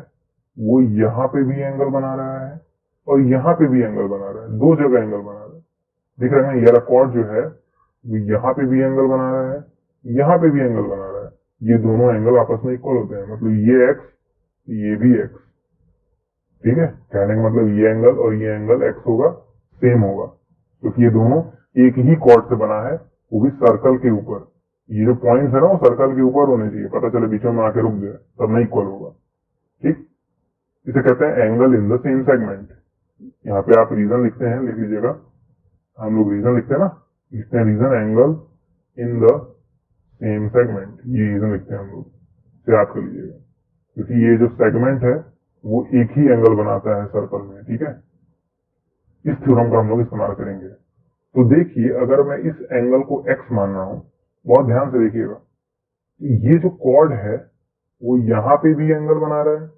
वो यहाँ पे भी एंगल बना रहा है और यहाँ पे भी एंगल बना रहा है, दो जगह एंगल बना रहा है। दिख रहा है ना? ये वाला कॉर्ड जो है वो यहाँ पे भी एंगल बना रहा है, यहाँ पे भी एंगल बना रहा है। ये दोनों एंगल आपस में इक्वल होते हैं, मतलब ये x, ये भी x। ठीक है, कहने का मतलब ये एंगल और ये एंगल x होगा सेम होगा, क्योंकि ये दोनों एक ही कॉर्ड से बना है, वो भी सर्कल के ऊपर। ये जो पॉइंट्स है ना वो सर्कल के ऊपर होने चाहिए, पता चले बीच में आके रुक गए तब नहीं इक्वल होगा। ठीक, इसे कहते हैं angle in the same segment. यहाँ पे आप रीजन लिखते हैं, लिख लीजिएगा, हम लोग रीजन लिखते हैं ना, लिखते हैं reason angle in the same segment, ये रीजन लिखते हैं हम लोग, इसे याद कर लीजिएगा, क्योंकि ये जो सेगमेंट है वो एक ही एंगल बनाता है सर्कल में। ठीक है, इस थ्योरम का हम लोग इस्तेमाल करेंगे। तो देखिए, अगर मैं इस एंगल को x मान रहा हूं, बहुत ध्यान से देखिएगा, ये जो कॉर्ड है वो यहां पे भी एंगल बना रहा है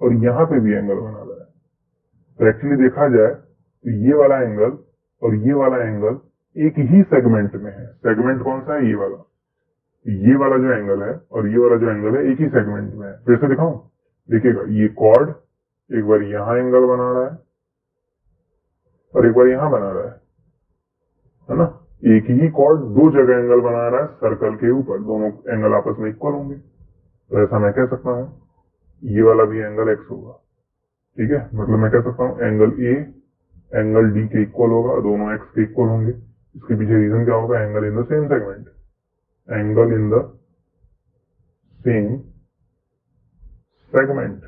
और यहां पे भी एंगल बना रहा है। तो एक्चुअली देखा जाए तो ये वाला एंगल और ये वाला एंगल एक ही सेगमेंट में है। सेगमेंट कौन सा है? ये वाला जो एंगल है और ये वाला जो एंगल है एक ही सेगमेंट में है। फिर से दिखाऊं, देखिएगा, ये कॉर्ड एक बार यहां एंगल बना रहा है और एक बार यहां बना रहा है ना। एक ही कॉर्ड दो जगह एंगल बना रहा है सर्कल के ऊपर, दोनों एंगल आपस में इक्वल होंगे। तो ऐसा मैं कह सकता हूं ये वाला भी एंगल एक्स होगा। ठीक है, मतलब मैं कह सकता हूं एंगल ए एंगल डी के इक्वल होगा, दोनों एक्स के इक्वल होंगे। इसके पीछे रीजन क्या होगा? Angle in the same segment, angle in the same segment.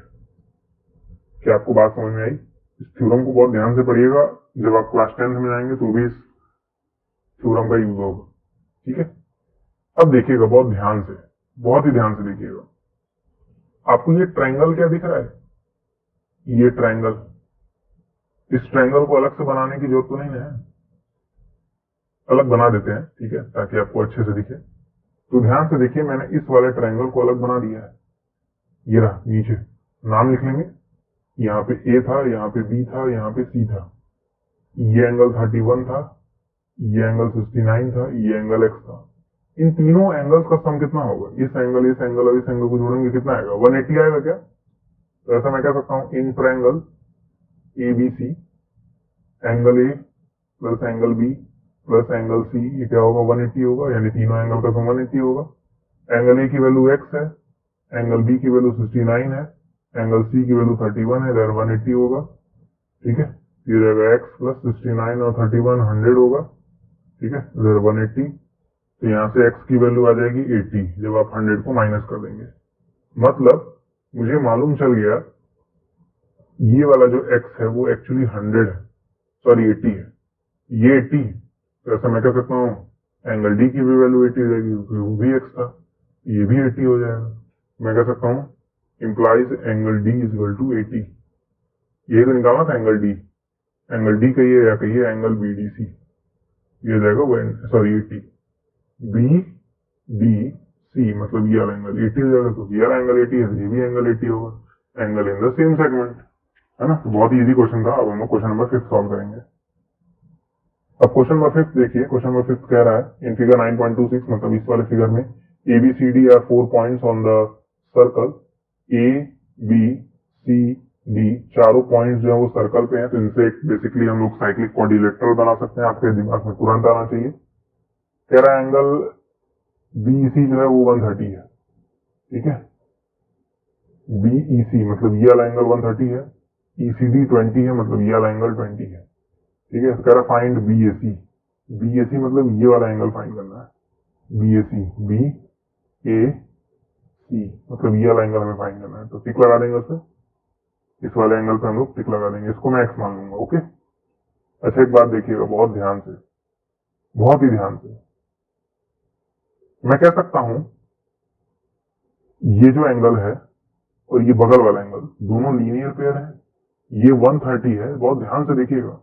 क्या आपको बात समझ में आई? इस थ्योरम को बहुत ध्यान से पढ़िएगा, जब आप क्लास 10th में जाएंगे तो भी इस थ्योरम का यूज होगा। ठीक है, अब देखिएगा बहुत ध्यान से, बहुत ही ध्यान से देखिएगा। आपको ये ट्रायंगल क्या दिख रहा है? ये ट्रायंगल, इस ट्रायंगल को अलग से बनाने की जरूरत तो नहीं है, अलग बना देते हैं, ठीक है, ताकि आपको अच्छे से दिखे। तो ध्यान से देखिए, मैंने इस वाले ट्रायंगल को अलग बना दिया है। ये रहा, नीचे नाम लिख लेंगे, यहाँ पे ए था, यहाँ पे बी था, यहाँ पे सी था। ये एंगल 31 था, ये एंगल 69 था, ये एंगल एक्स था। इन तीनों एंगल्स का सम कितना होगा? इस एंगल और इस एंगल को जोड़ेंगे, कितना आएगा? 180 आएगा क्या? तो ऐसा मैं कह सकता हूं in triangle ABC angle A plus angle B plus angle C, ये क्या होगा? 180 होगा, यानी तीनों एंगल का सम 180 होगा। एंगल ए की वैल्यू एक्स है, एंगल बी की वैल्यू 69 है, एंगल सी की वैल्यू 31 है, देयर 180 होगा। ठीक है, ये रहेगा एक्स प्लस 69 और 31 100 होगा। ठीक है, देयर 180। तो यहाँ से x की वैल्यू आ जाएगी 80 जब आप 100 को माइनस कर देंगे। मतलब मुझे मालूम चल गया ये वाला जो x है वो एक्चुअली 100 है, सॉरी 80 है, ये 80 है। तो ऐसा मैं कह सकता हूँ एंगल डी की भी वैल्यू 80 हो जाएगी, क्योंकि वो भी x था, ये भी 80 हो जाएगा। मैं कह सकता हूँ implies angle D is equal to 80। यही तो निकालना था एंगल डी कहिए या कहिए एंगल BDC, ये जाएगा सॉरी 80। BDC मतलब ये वाला एंगल 80 हो जाएगा, क्योंकि ये एंगल 80 है, ये भी एंगल 80 होगा। Angle in the same segment, है ना। तो बहुत इजी क्वेश्चन था। अब हम लोग क्वेश्चन नंबर 5 सॉल्व करेंगे। अब क्वेश्चन नंबर 5 देखिए, क्वेश्चन नंबर 5 कह रहा है इन फिगर 9.26, मतलब इस वाले फिगर में ABCD are 4 points on the circle, ABCD चारों पॉइंट्स जो है वो सर्कल पे हैं, तो इनसे बेसिकली हम लोग साइक्लिक क्वाड्रिलेटरल बना सकते हैं। आपके दिमाग में तुरंत आना चाहिए। कह रहा है एंगल BEC जो है वो 130 है। ठीक है, BEC मतलब ये वाला एंगल 130 है, ECD 20 है, मतलब ये वाला एंगल 20 है। ठीक है, कह रहा फाइंड BAC। BAC मतलब ये वाला एंगल फाइंड करना है। BAC BAC मतलब ये वाला एंगल हमें फाइंड करना है। तो टिक लगा देंगे उससे, इस वाले एंगल पे हम लोग टिक लगा देंगे, इसको मैं एक्स मान लूंगा। ओके, अच्छा एक बात देखिएगा बहुत ध्यान से, बहुत ही ध्यान से। मैं कह सकता हूं ये जो एंगल है और ये बगल वाला एंगल दोनों लीनियर पेयर है। ये 130 है, बहुत ध्यान से देखिएगा,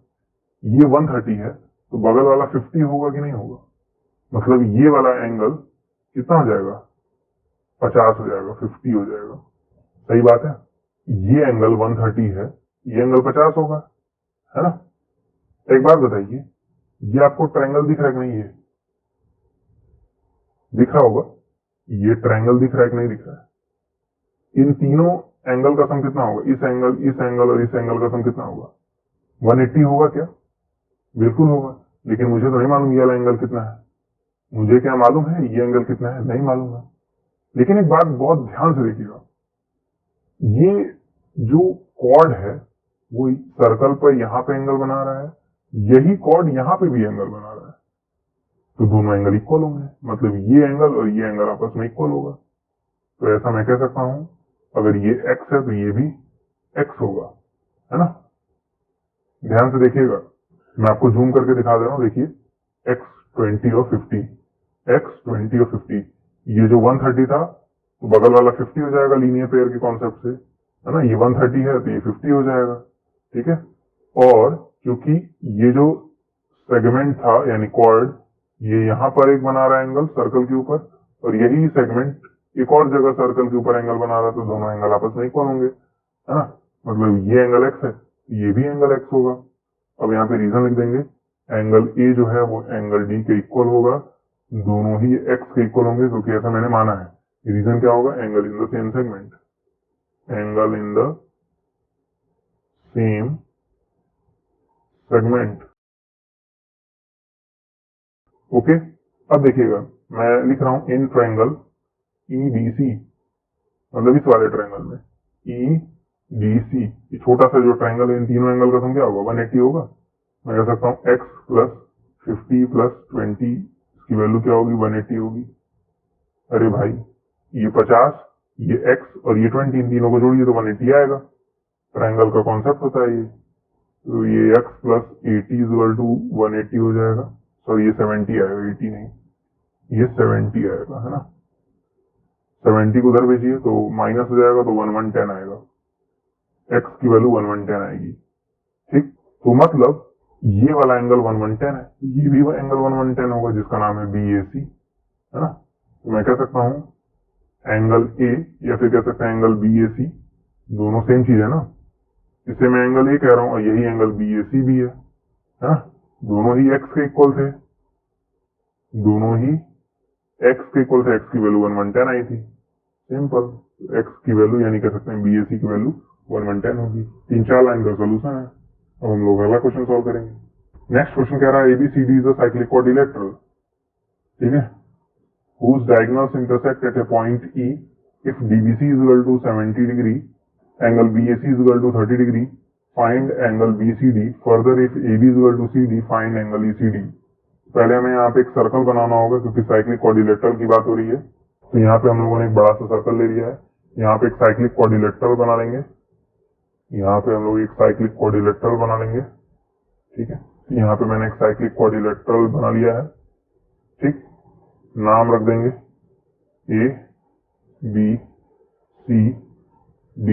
ये 130 है, तो बगल वाला 50 होगा कि नहीं होगा? मतलब ये वाला एंगल कितना हो जाएगा? 50 हो जाएगा, 50 हो जाएगा। सही बात है, ये एंगल 130 है, ये एंगल 50 होगा, है ना। एक बात बताइए, ये आपको ट्रायंगल दिख रहा है कि नहीं? ये दिख रहा होगा, ये ट्रायंगल दिख रहा है कि नहीं दिख रहा है? इन तीनों एंगल का सम कितना होगा? इस एंगल और इस एंगल का सम कितना होगा? 180 होगा क्या? बिल्कुल होगा। लेकिन मुझे तो नहीं मालूम ये वाला एंगल कितना है। मुझे क्या मालूम है ये एंगल कितना है? नहीं मालूम है। लेकिन एक बात बहुत ध्यान से देखिएगा, ये जो कॉर्ड है वो सर्कल पर यहां पे एंगल बना रहा है यही कॉर्ड यहां पे भी एंगल बना रहा है, तो दोनों एंगल इक्वल होंगे, मतलब ये एंगल और ये एंगल आपस में इक्वल होगा। तो ऐसा मैं कह सकता हूं, अगर ये x है तो ये भी x होगा, है ना। ध्यान से देखिएगा, मैं आपको जूम करके दिखा दे रहा हूं, देखिए x 20 और 50, x 20 और 50, ये जो 130 था तो बगल वाला 50 हो जाएगा लीनियर पेयर के कॉन्सेप्ट से, है ना। ये 130 है तो ये 50 हो जाएगा, ठीक है। और क्योंकि ये जो सेगमेंट था यानी कॉर्ड, ये यहां पर एक बना रहा है एंगल सर्कल के ऊपर, और यही सेगमेंट एक और जगह सर्कल के ऊपर एंगल बना रहा है, तो दोनों एंगल आपस में इक्वल होंगे, है ना। मतलब ये एंगल x है, ये भी एंगल x होगा। अब यहाँ पे रीजन लिख देंगे, एंगल A जो है वो एंगल D के इक्वल होगा, दोनों ही x के इक्वल होंगे, क्योंकि ऐसा मैंने माना है। रीजन क्या होगा, angle in the same segment, angle in the same segment. Okay, अब देखिएगा मैं लिख रहा हूं इन ट्रायंगल EDC, मतलब इस वाले ट्रायंगल में EDC, ये छोटा सा जो ट्रायंगल है, इन तीनों एंगल का सम क्या होगा, 180 होगा। मैं कह सकता हूं x प्लस 50 प्लस 20, इसकी वैल्यू क्या होगी, 180 होगी। अरे भाई, ये 50, ये x और ये 20, इन तीनों को जोड़िए तो 180 आएगा। ट्रायंगल का कॉन्सेप्ट होता है ये। तो ये x प्लस 80 इक्वल टू 180 हो जाएगा। सॉरी, ये 70 आएगा, 80 नहीं, ये 70 आएगा, है ना। 70 को उधर भेजिए तो माइनस हो जाएगा, तो 1110 आएगा, x की वैल्यू 1110 आएगी, ठीक। तो मतलब ये वाला एंगल 1110 है, ये भी एंगल 1110 होगा, जिसका नाम है BAC, है ना। तो मैं कह सकता हूं एंगल A, या फिर कह सकते हैं एंगल BAC, दोनों सेम चीज है ना। इसे मैं एंगल A कह रहा हूं और यही एंगल BAC भी है ना। दोनों ही x के इक्वल थे, दोनों ही x के इक्वल थे, x की वैल्यू 1110 आई थी, सिंपल। x की वैल्यू यानी कह सकते हैं BAC की वैल्यू 1110 होगी। 3-4 लाइन का सोल्यूशन है। अब हम लोग अगला क्वेश्चन सॉल्व करेंगे। नेक्स्ट क्वेश्चन कह रहा है ABCD is a cyclic quadrilateral, ठीक है, whose diagonals intersect at a point E if DBC is equal to 70 degree, angle BAC is equal to 30 degree, find angle BCD, further if AB is equal to CD, find angle ECD। पहले हमें यहाँ पे एक circle बनाना होगा, क्योंकि cyclic quadrilateral की बात हो रही है। तो यहाँ पे हम लोगों ने एक बड़ा सा सर्कल ले लिया है, यहाँ पे एक साइक्लिक क्वाड्रिलेटरल बना लेंगे, यहाँ पे हम लोग एक साइक्लिक क्वाड्रिलेटरल बना लेंगे, ठीक है। यहाँ पे मैंने एक साइक्लिक क्वाड्रिलेटरल बना लिया है, ठीक। नाम रख देंगे A B C D,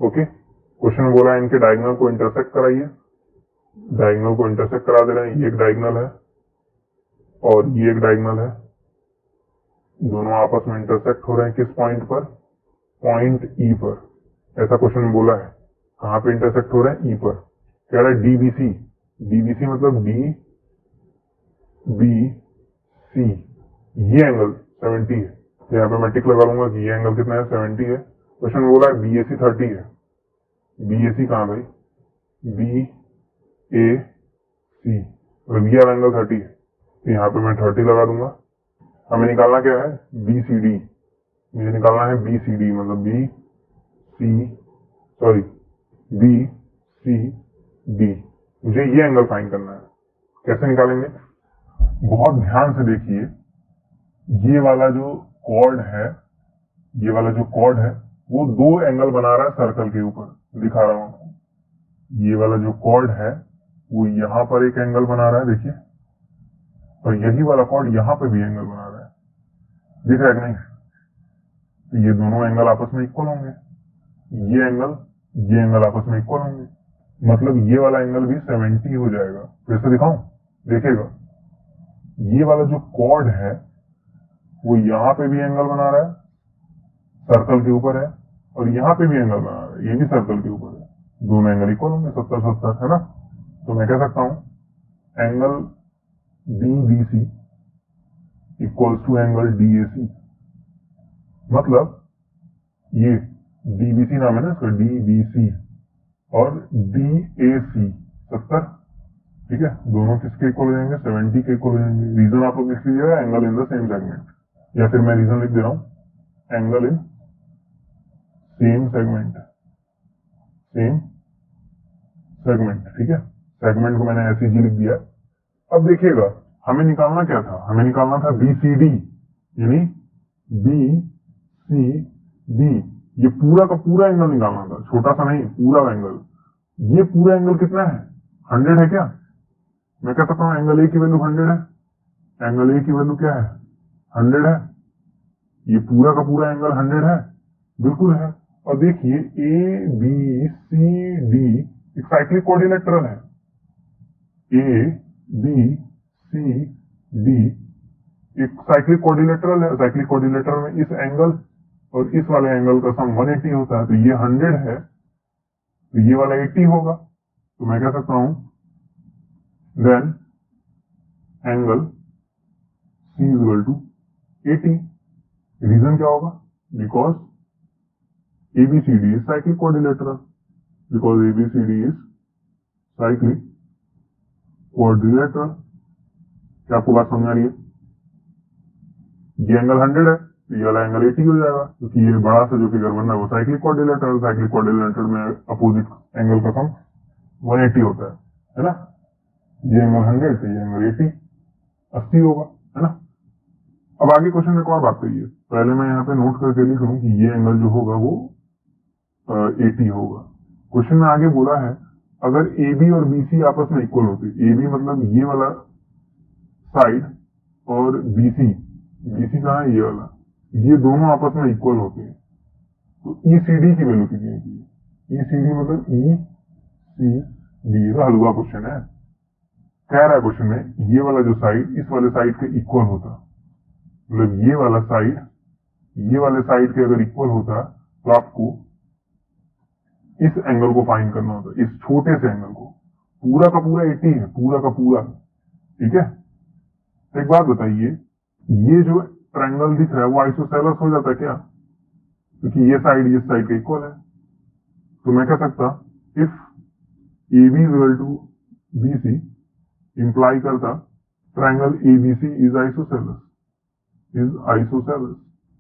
okay. Question में बोला है इनके डायगोनल को इंटरसेक्ट कराइए, डायगोनल को इंटरसेक्ट करा दे रहे हैं। ये एक डायगोनल है और ये एक डायगोनल है, दोनों आपस में इंटरसेक्ट हो रहे हैं किस पॉइंट पर, पॉइंट E पर। ऐसा क्वेश्चन में बोला है, कहां पे इंटरसेक्ट हो रहे हैं, E पर। कह रहा है DBC, DBC मतलब DBC, ये एंगल 70 है, तो यहाँ पे मैं टिक लगा लूंगा कि ये एंगल कितना है, 70 है। क्वेश्चन में बोला है BAC 30 है, BAC कहाँ भाई, BAC मतलब ये एंगल 30 है, तो यहाँ पे मैं 30 लगा दूंगा। हमें निकालना क्या है, BCD, मुझे निकालना है BCD, मतलब BCD, मुझे ये एंगल फाइंड करना है। कैसे निकालेंगे, बहुत ध्यान से देखिए। ये वाला जो कॉर्ड है, ये वाला जो कॉर्ड है वो दो एंगल बना रहा है सर्कल के ऊपर, दिखा रहा हूं। ये वाला जो कॉर्ड है वो यहां पर एक एंगल बना रहा है, देखिए, और यही वाला कॉर्ड यहां पे भी एंगल बना रहा है, दिख रहा है कि नहीं। तो ये दोनों एंगल आपस में इक्वल होंगे, ये एंगल आपस में इक्वल होंगे, मतलब ये वाला एंगल भी 70 हो जाएगा। फिर से दिखाऊं, देखिएगा, ये वाला जो कॉर्ड है वो यहाँ पे भी एंगल बना रहा है, सर्कल के ऊपर है, और यहाँ पे भी एंगल बना रहा है, ये भी सर्कल के ऊपर है, दोनों एंगल इक्वल होंगे, 70-70, है ना। तो मैं कह सकता हूं angle DBC equals to angle DAC, मतलब ये DBC नाम है ना इसका, DBC और DAC 70, ठीक है, दोनों किसके इक्वल हो जाएंगे, 70 के इक्वल हो जाएंगे। रीजन आप लोग लिख लीजिएगा, angle in the same segment, या फिर मैं रीजन लिख दे रहा हूं, angle in same segment, same segment, ठीक है। सेगमेंट को मैंने एसईजी लिख दिया। अब देखिएगा हमें निकालना क्या था, हमें निकालना था बीसीडी, यानी बीसीडी, ये पूरा का पूरा एंगल निकालना था, छोटा सा नहीं, पूरा एंगल। ये पूरा एंगल कितना है, 100 है क्या? मैं कह सकता हूं एंगल ए की वैल्यू 100 है। एंगल ए की वैल्यू क्या है, 100 है। ये पूरा का पूरा एंगल 100 है, बिल्कुल है। और देखिए ए बी सी डी एक साइक्लिक कोऑर्डिनेटरल है। ए बी सी डी एक साइक्लिक कोऑर्डिनेटरल है। साइक्लिक कोऑर्डिनेटर में इस एंगल और इस वाले एंगल का सम 180 होता है, तो ये 100 है, तो ये वाला 80 होगा। तो मैं कह सकता हूं then angle C is equal to 80। Reason क्या होगा, because ABCD is cyclic quadrilateral, because ABCD is cyclic quadrilateral। क्या आपको बात समझ आ रही है? ये एंगल 100 है, तो ये वाला एंगल 80 हो जाएगा, क्योंकि ये बड़ा सा जो फिगर बन रहा है वो साइक्लिक क्वाड्रिलेटरल। साइक्लिक क्वाड्रिलेटरल में अपोजिट एंगल का सम 180 होता है ना? ये एंगल 100, तो ये एंगल 80 होगा, है ना? अब आगे क्वेश्चन में एक और बात करिए, पहले मैं यहाँ पे नोट करके लिख लूं कि ये एंगल जो होगा वो 80 होगा। क्वेश्चन में आगे बोला है अगर AB और BC आपस में इक्वल होते, AB मतलब ये वाला साइड और BC कहाँ है, ये वाला, ये दोनों आपस में इक्वल होते हैं, तो ECD की वैल्यू कितनी होती है? ECD मतलब ECD, ये तो हलवा क्वेश्चन है। कह रहा है क्वेश्चन में ये वाला जो साइड इस वाले साइड के इक्वल होता, मतलब ये वाला साइड ये वाले साइड के अगर इक्वल होता तो आपको इस एंगल को फाइंड करना होता, इस छोटे से एंगल को। पूरा का पूरा 80 है, पूरा का पूरा, ठीक है? तो एक बात बताइए, ये जो ट्रायंगल दिख रहा है वो आइसोसेलेस हो जाता है क्या? क्योंकि ये साइड इस साइड के इक्वल है। तो मैं कह सकता if AB is equal to BC imply करता ट्रायंगल ABC इज आइसोसेलेस,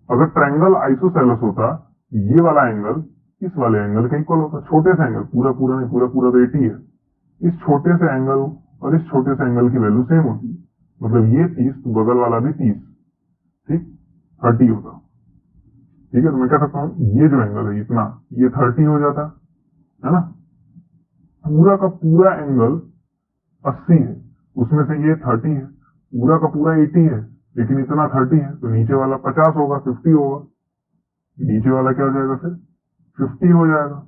अगर ट्रायंगल आइसोसेलेस होता ये वाला एंगल इस वाले एंगल का इक्वल होता, छोटे से एंगल, पूरा पूरा नहीं, पूरा पूरा तो 80 है, इस छोटे से एंगल और इस छोटे से एंगल की वैल्यू सेम होती है, मतलब ये 30 तो बगल वाला भी 30, ठीक, 30 होता, ठीक है? तो मैं कह सकता हूं ये जो एंगल है इतना, ये 30 हो जाता है ना? पूरा का पूरा एंगल 80 है, उसमें से ये 30 है, पूरा का पूरा 80 है, लेकिन इतना 30 है, तो नीचे वाला 50 होगा, 50 होगा, नीचे वाला क्या हो जाएगा फिर 50 हो जाएगा,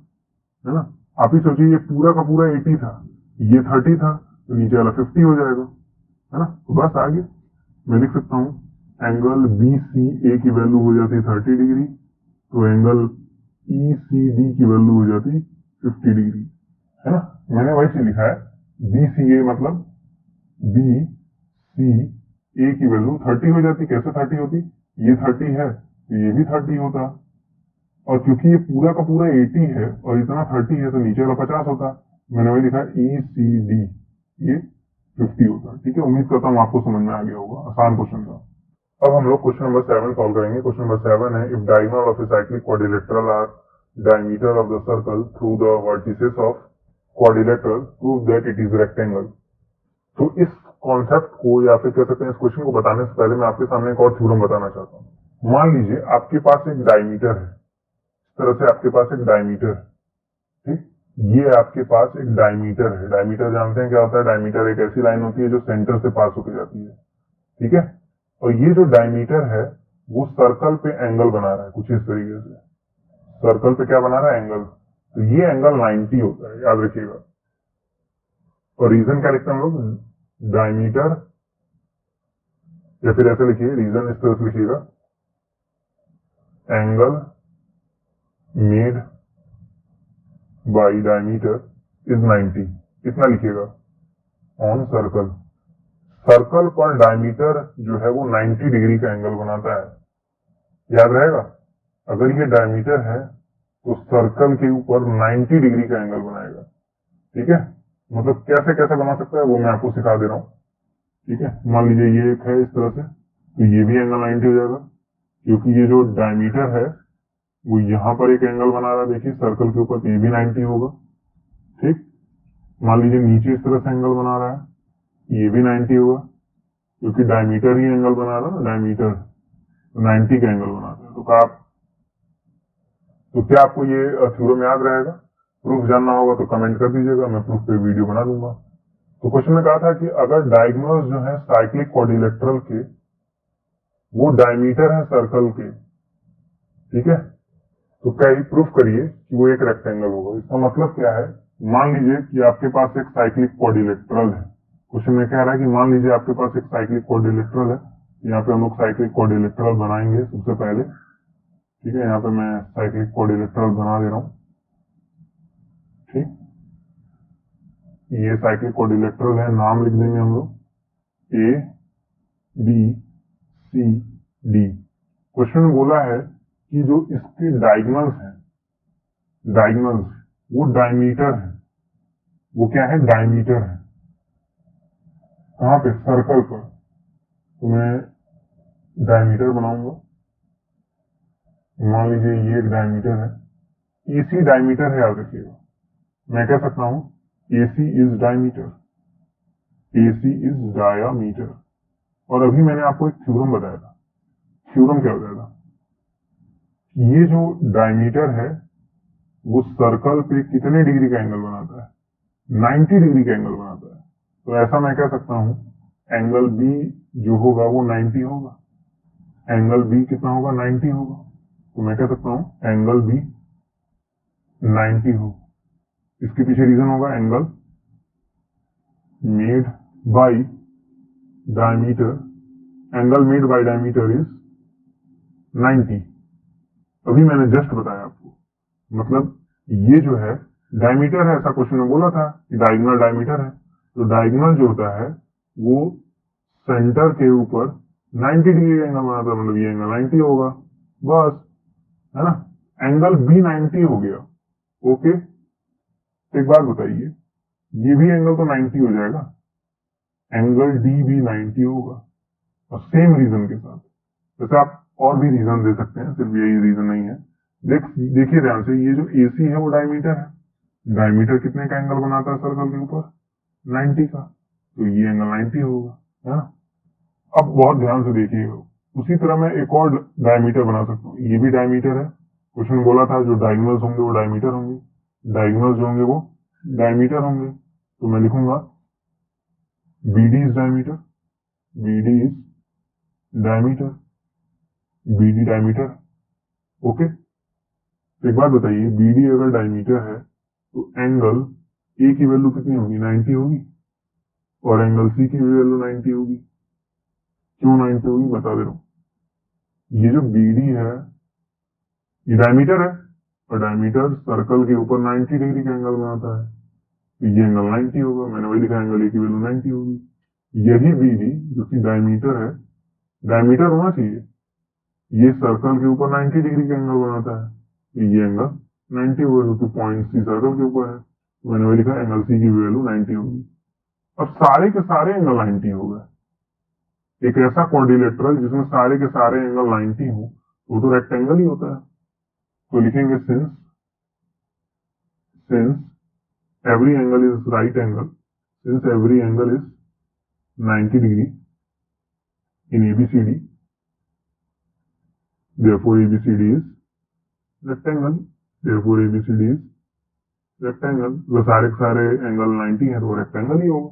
है ना? आप ही सोचिए ये पूरा का पूरा 80 था, ये 30 था, तो नीचे वाला 50 हो जाएगा, है ना? तो बस आगे मैं लिख सकता हूं एंगल BCA की वैल्यू हो जाती है 30 डिग्री, तो एंगल ECD की वैल्यू हो जाती 50 डिग्री, है ना? मैंने वैसे लिखा है BCA मतलब BCA की वैल्यू 30 हो जाती। कैसे 30 होती, ये 30 है तो ये भी 30 होता, और क्योंकि ये पूरा का पूरा 80 है और इतना 30 है तो नीचे वाला 50 होता। मैंने वही लिखा ECD, ये 50 होता, ठीक है? उम्मीद करता हूँ आपको समझ में आ गया होगा, आसान क्वेश्चन था। अब हम लोग क्वेश्चन नंबर 7 सॉल्व करेंगे। क्वेश्चन नंबर 7 है, if diagonal of a cyclic quadrilateral are diameter of the circle through the vertices of quadrilateral prove that it is rectangle. तो इस कॉन्सेप्ट को या फिर कह सकते हैं इस क्वेश्चन को बताने से पहले मैं आपके सामने एक और थ्योरम बताना चाहता हूँ। मान लीजिए आपके पास एक डायमीटर है, इस तरह से आपके पास एक डायमीटर है, ठीक? ये आपके पास एक डायमीटर है। डायमीटर जानते हैं क्या होता है? डायमीटर एक ऐसी लाइन होती है जो सेंटर से पास होकर जाती है, ठीक है? और ये जो डायमीटर है वो सर्कल पे एंगल बना रहा है कुछ इस तरीके से। सर्कल पे क्या बना रहा है? एंगल। तो ये एंगल 90 होता है, याद रखिएगा। और रीजन क्या लिखते हैं हम लोग? डायमीटर, या फिर ऐसे लिखिए, रीजन इस तरह से लिखिएगा, angle made by diameter is 90, इतना लिखिएगा ऑन सर्कल। सर्कल पर डायमीटर जो है वो 90 डिग्री का एंगल बनाता है, याद रहेगा। अगर ये डायमीटर है तो सर्कल के ऊपर 90 डिग्री का एंगल बनाएगा, ठीक है? मतलब कैसे कैसे बना सकता है वो मैं आपको सिखा दे रहा हूं, ठीक है? मान लीजिए ये एक है इस तरह से, तो ये भी एंगल 90 हो जाएगा, क्योंकि ये जो डायमीटर है वो यहां पर एक एंगल बना रहा है, देखिए सर्कल के ऊपर, तो ये भी 90 होगा, ठीक? मान लीजिए नीचे इस तरह से एंगल बना रहा है, ये भी 90 होगा, क्योंकि डायमीटर ही एंगल बना रहा है ना, डायमीटर 90 का एंगल बनाता है। तो क्या आपको ये थ्योरम याद रहेगा? प्रूफ जानना होगा तो कमेंट कर दीजिएगा, मैं प्रूफ पे वीडियो बना दूंगा। तो क्वेश्चन में कहा था कि अगर डायगोनल्स जो है साइक्लिक क्वाड्रिलेटरल के वो डायमीटर है सर्कल के, ठीक है, तो क्या ही प्रूफ करिए कि वो एक रेक्टेंगल होगा। इसका मतलब क्या है? मान लीजिए कि आपके पास एक साइक्लिक क्वाड्रिलेटरल है। क्वेश्चन में कह रहा है कि मान लीजिए आपके पास एक साइक्लिक क्वाड्रिलेटरल है। यहाँ पे हम लोग साइक्लिक क्वाड्रिलेटरल बनाएंगे सबसे पहले, ठीक है। यहाँ पे मैं साइक्लिक क्वाड्रिलेटरल बना दे रहा हूँ, ठीक। ये साइक्लिक क्वाड्रिलेटरल है, नाम लिख देंगे हम लोग A B C D. Question में बोला है कि जो इसके डायगोनल्स हैं, डायगोनल्स वो डायमीटर है। वो क्या है? डायमीटर है। कहाँ पे? सर्कल पर। तो मैं डायमीटर बनाऊंगा। मान लीजिए ये एक डायमीटर है, एसी डायमीटर है, याद रखिएगा। मैं कह सकता हूं AC is diameter, AC is diameter. और अभी मैंने आपको एक थ्योरम बताया था। थ्योरम क्या बताया था? ये जो डायमीटर है वो सर्कल पे कितने डिग्री का एंगल बनाता है? 90 डिग्री का एंगल बनाता है। तो ऐसा मैं कह सकता हूं एंगल बी जो होगा वो 90 होगा। एंगल बी कितना होगा? 90 होगा। तो मैं कह सकता हूं एंगल बी 90 हो। इसके पीछे रीजन होगा angle made bye diameter, angle made bye diameter is 90। अभी मैंने जस्ट बताया आपको। मतलब ये जो है डायमीटर है, ऐसा क्वेश्चन में बोला था कि डायगोनल डायमीटर है। तो डायगोनल जो होता है वो सेंटर के ऊपर 90 डिग्री का एंगल बनाता है, मतलब ये एंगल 90 होगा, बस, है ना। एंगल बी 90 हो गया, ओके। एक बात बताइए, ये भी एंगल तो 90 हो जाएगा, एंगल डी भी 90 होगा, और सेम रीजन के साथ। जैसे आप और भी रीजन दे सकते हैं, सिर्फ यही रीजन नहीं है। देखिए ध्यान से, ये जो एसी है वो डायमीटर है। डायमीटर कितने का एंगल बनाता है सर्कल के ऊपर? 90 का। तो ये एंगल 90 होगा, है ना। अब बहुत ध्यान से देखिएगा, उसी तरह मैं एक और डायमीटर बना सकता हूँ। ये भी डायमीटर है। क्वेश्चन बोला था जो डायगोनल्स होंगे वो डायमीटर होंगे, डायगोनल्स जो होंगे वो डायमीटर होंगे। तो मैं लिखूंगा B D is diameter, B D is diameter, B D diameter, okay. तो एक बात बताइए, बी डी अगर डायमीटर है तो एंगल ए की वैल्यू कितनी होगी? 90 होगी, और एंगल सी की वैल्यू 90 होगी। क्यों 90 होगी बता दे रहा हूं। ये जो बी डी है ये डायमीटर है, और डायमीटर सर्कल के ऊपर 90 डिग्री का एंगल बनाता है, तो ये एंगल 90 होगा। मैंने वही लिखा, एंगल ए की वैल्यू 90 होगी। यही बी डी जो कि डायमीटर है, डायमीटर होना चाहिए, ये सर्कल के ऊपर 90 डिग्री का एंगल बनाता है, तो ये एंगल 90 होगा, क्योंकि पॉइंट सी सर्कल के ऊपर है। तो मैंने वही लिखा, एंगल सी की वैल्यू 90 होगी। अब सारे के सारे एंगल 90 हो गए। एक ऐसा क्वाड्रिलेटरल जिसमें सारे के सारे एंगल 90 हो, वो तो रेक्टेंगल ही होता है। तो लिखेंगे since every angle is right angle, since every angle is 90 degree in ABCD, therefore ABCD is rectangle, therefore ABCD is rectangle। तो सारे के सारे एंगल 90 है तो रेक्टेंगल ही होगा।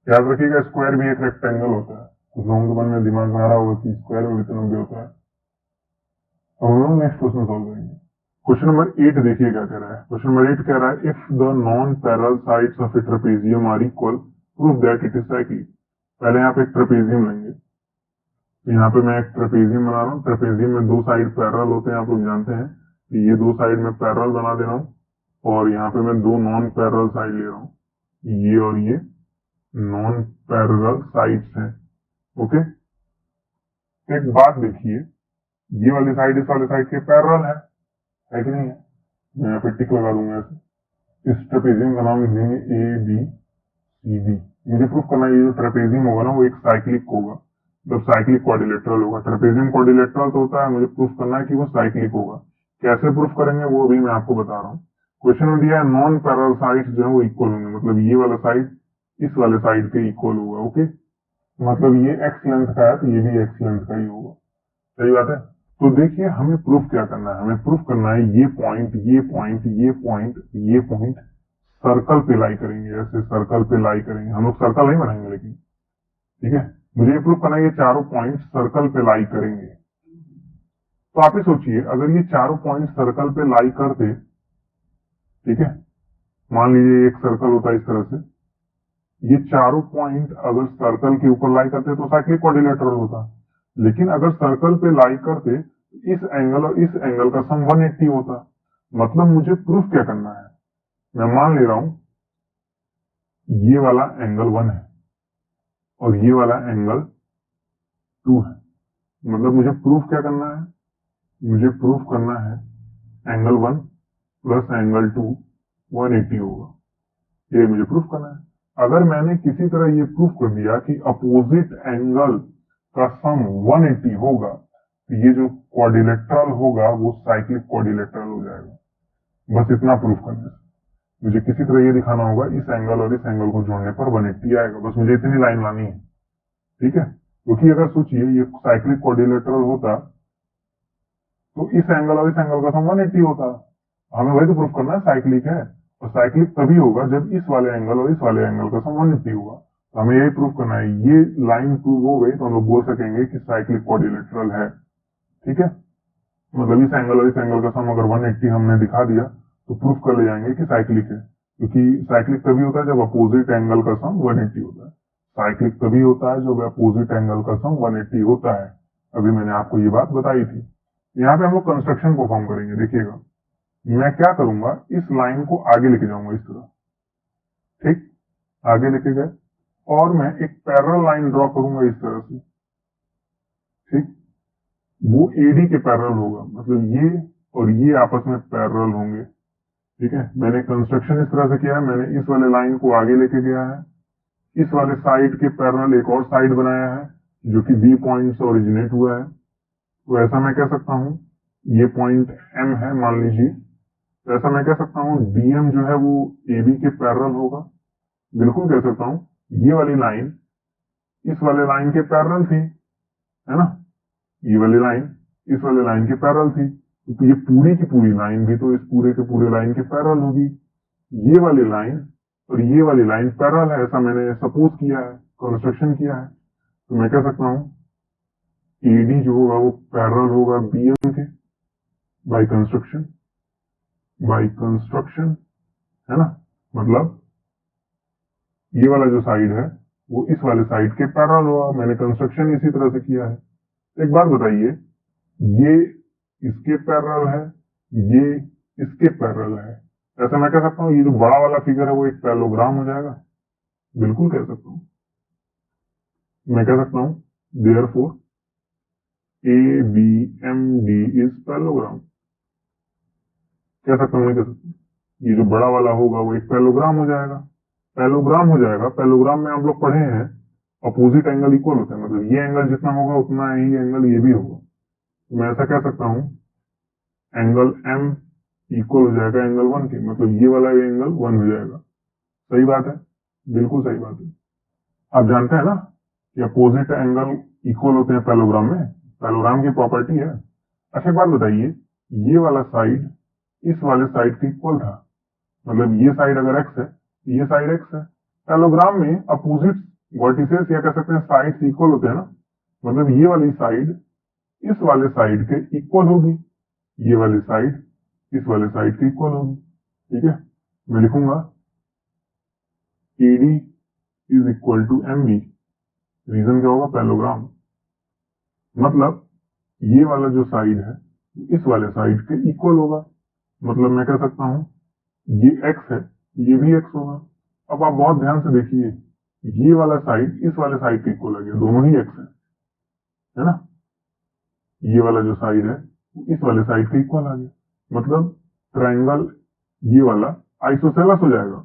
याद रखिएगा स्क्वायर भी एक रेक्टेंगल होता है। कुछ लोगों के मन में दिमाग में आ रहा होगा कि स्क्वायर में कितने लंबे होता है। अब हम लोग नेक्स्ट क्वेश्चन सॉल्व करेंगे। क्वेश्चन नंबर 8 देखिए क्या कह रहा है। क्वेश्चन नंबर 8 कह रहा है, if the non parallel sides of a trapezium are equal prove that it is cyclic. पहले यहाँ पे एक ट्रेपेजियम लेंगे। यहाँ पे मैं एक ट्रेपेजियम बना रहा हूँ। ट्रेपेजियम में दो साइड पैरेलल होते हैं, आप लोग जानते हैं। तो ये दो साइड में पैरेलल बना दे रहा हूँ, और यहाँ पे मैं दो नॉन पैरेलल साइड ले रहा हूँ, ये और ये नॉन पैरेलल साइड्स हैं, ओके। एक बात देखिए, ये वाली साइड इस वाले साइड के पैरेलल है कि नहीं है? मैं यहाँ पे टिक लगा दूंगा ऐसे। इस ट्रेपेजियम का नाम लिख देंगे ए बी सी डी। मुझे प्रूफ करना है ये जो ट्रेपेजियम होगा ना वो एक साइक्लिक होगा, मतलब साइक्लिक क्वाड्रिलेटरल होगा। ट्रेपेजियम क्वाड्रिलेटरल तो होता है, मुझे प्रूफ करना है कि वो साइक्लिक होगा। कैसे प्रूफ करेंगे वो भी मैं आपको बता रहा हूँ। क्वेश्चन में दिया है नॉन पैरेलल साइड्स जो है वो इक्वल होंगे, मतलब ये वाला साइड इस वाले साइड के इक्वल होगा। ओके, मतलब ये एक्स लेंथ का है तो ये भी एक्स लेंथ का ही होगा। सही बात है। तो देखिए हमें प्रूफ क्या करना है, हमें प्रूफ करना है ये पॉइंट ये पॉइंट ये पॉइंट ये पॉइंट सर्कल पे लाई करेंगे, ऐसे सर्कल पे लाई करेंगे। हम लोग सर्कल नहीं बनाएंगे लेकिन, ठीक है, मुझे ये प्रूफ करना है ये चारों पॉइंट सर्कल पे लाई करेंगे। तो आप ही सोचिए अगर ये चारों पॉइंट सर्कल पे लाई करते, ठीक है, मान लीजिए एक सर्कल होता है इस तरह से, ये चारों पॉइंट अगर सर्कल के ऊपर लाई करते तो साइक्लिक क्वाड्रिलेटरल होता, लेकिन अगर सर्कल पे लाई करते इस एंगल और इस एंगल का सम 180 होता। मतलब मुझे प्रूफ क्या करना है, मैं मान ले रहा हूं ये वाला एंगल 1 है और ये वाला एंगल 2 है। मतलब मुझे प्रूफ क्या करना है, मुझे प्रूफ करना है एंगल 1 प्लस एंगल 2 180 होगा, ये मुझे प्रूफ करना है। अगर मैंने किसी तरह ये प्रूफ कर दिया कि अपोजिट एंगल का सम 180 होगा तो ये जो क्वाड्रिलेटरल होगा वो साइक्लिक क्वाड्रिलेटरल हो जाएगा। बस इतना प्रूफ करने से मुझे किसी तरह ये दिखाना होगा इस एंगल और इस एंगल को जोड़ने पर 180 आएगा। बस मुझे इतनी लाइन लानी है, ठीक है। क्योंकि अगर सोचिए ये साइक्लिक क्वाड्रिलेटरल होता तो इस एंगल और इस एंगल का सम 180 होता। हमें वही तो प्रूफ करना है साइक्लिक है, और साइक्लिक तभी होगा जब इस वाले एंगल और इस वाले एंगल का सम 180 होगा। तो हमें यही प्रूफ करना है। ये लाइन प्रूव हो गई तो हम लोग बोल सकेंगे कि साइक्लिक क्वाड्रिलेटरल है, ठीक है। मतलब इस एंगल और इस एंगल का सम अगर 180 हमने दिखा दिया तो प्रूफ कर ले जाएंगे कि साइक्लिक है, क्योंकि साइक्लिक तभी होता है जब अपोजिट एंगल का सम 180 होता है। साइक्लिक तभी होता है जब अपोजिट एंगल का सम 180 होता है। अभी मैंने आपको ये बात बताई थी। यहाँ पे हम लोग कंस्ट्रक्शन परफॉर्म करेंगे। देखिएगा मैं क्या करूंगा, इस लाइन को आगे लेके जाऊंगा इस तरह, ठीक, आगे लेके गए और मैं एक पैरेलल लाइन ड्रॉ करूंगा इस तरह से, ठीक, वो एडी के पैरेलल होगा, मतलब ये और ये आपस में पैरेलल होंगे, ठीक है। मैंने कंस्ट्रक्शन इस तरह से किया है, मैंने इस वाले लाइन को आगे लेके गया है, इस वाले साइड के पैरेलल एक और साइड बनाया है जो कि बी पॉइंट से ओरिजिनेट हुआ है। तो ऐसा मैं कह सकता हूं ये पॉइंट एम है मान लीजिए, तो ऐसा मैं कह सकता हूं डीएम जो है वो एबी के पैरेलल होगा। बिल्कुल कह सकता हूं ये वाली लाइन इस वाले लाइन के पैरेलल थी, है ना, ये वाली लाइन इस वाले लाइन के पैरेलल थी, तो ये पूरी की पूरी लाइन भी तो इस पूरे के पूरे लाइन के पैरेलल होगी। ये वाली लाइन और ये वाली लाइन पैरेलल है, ऐसा मैंने सपोज किया है, कंस्ट्रक्शन किया है। तो मैं कह सकता हूं एडी जो होगा वो पैरेलल होगा बीएम के बाय कंस्ट्रक्शन, है ना। मतलब ये वाला जो साइड है वो इस वाले साइड के पैरेलल होगा। मैंने कंस्ट्रक्शन इसी तरह से किया है। एक बात बताइए, ये इसके पैरेलल है, ये इसके पैरेलल है, ऐसा मैं कह सकता हूँ ये जो बड़ा वाला फिगर है वो एक पैरेललोग्राम हो जाएगा। बिल्कुल कह सकता हूँ, मैं कह सकता हूँ therefore A B M D is parallelogram, कह सकता हूँ, नहीं कह सकता। ये जो बड़ा वाला होगा वो एक पैरेललोग्राम हो जाएगा, पैरेललोग्राम हो जाएगा। पैरेललोग्राम में आप लोग पढ़े हैं अपोजिट एंगल इक्वल होते हैं, मतलब ये एंगल जितना होगा उतना ही एंगल ये भी होगा। तो मैं ऐसा कह सकता हूँ एंगल एम इक्वल हो जाएगा एंगल 1 के, मतलब ये वाला एंगल 1 हो जाएगा। सही बात है, बिल्कुल सही बात है। आप जानते हैं ना कि अपोजिट एंगल इक्वल होते हैं पैरेललोग्राम में, पैरेललोग्राम की प्रॉपर्टी है। अच्छा एक बात बताइए, ये वाला साइड इस वाले साइड के इक्वल था, मतलब ये साइड अगर एक्स है तो ये साइड एक्स है। पैरेललोग्राम में अपोजिट वर्टिसेस या कह सकते हैं साइड्स इक्वल होते हैं ना, मतलब ये वाली साइड इस वाले साइड के इक्वल होगी, ये वाली साइड इस वाले साइड के इक्वल होगी, ठीक है। मैं लिखूंगा AD is equal to M B. Reason क्या होगा, पैरेललोग्राम, मतलब ये वाला जो साइड है इस वाले साइड के इक्वल होगा। मतलब मैं कह सकता हूं ये एक्स है, ये भी एक्स होगा। अब आप बहुत ध्यान से देखिए, ये वाला साइड इस वाले साइड के इक्वल आ गया, दोनों ही एक्स है ना। ये वाला जो साइड है इस वाले साइड के इक्वल आ गया, मतलब ट्रायंगल ये वाला आइसोसेलेस हो जाएगा,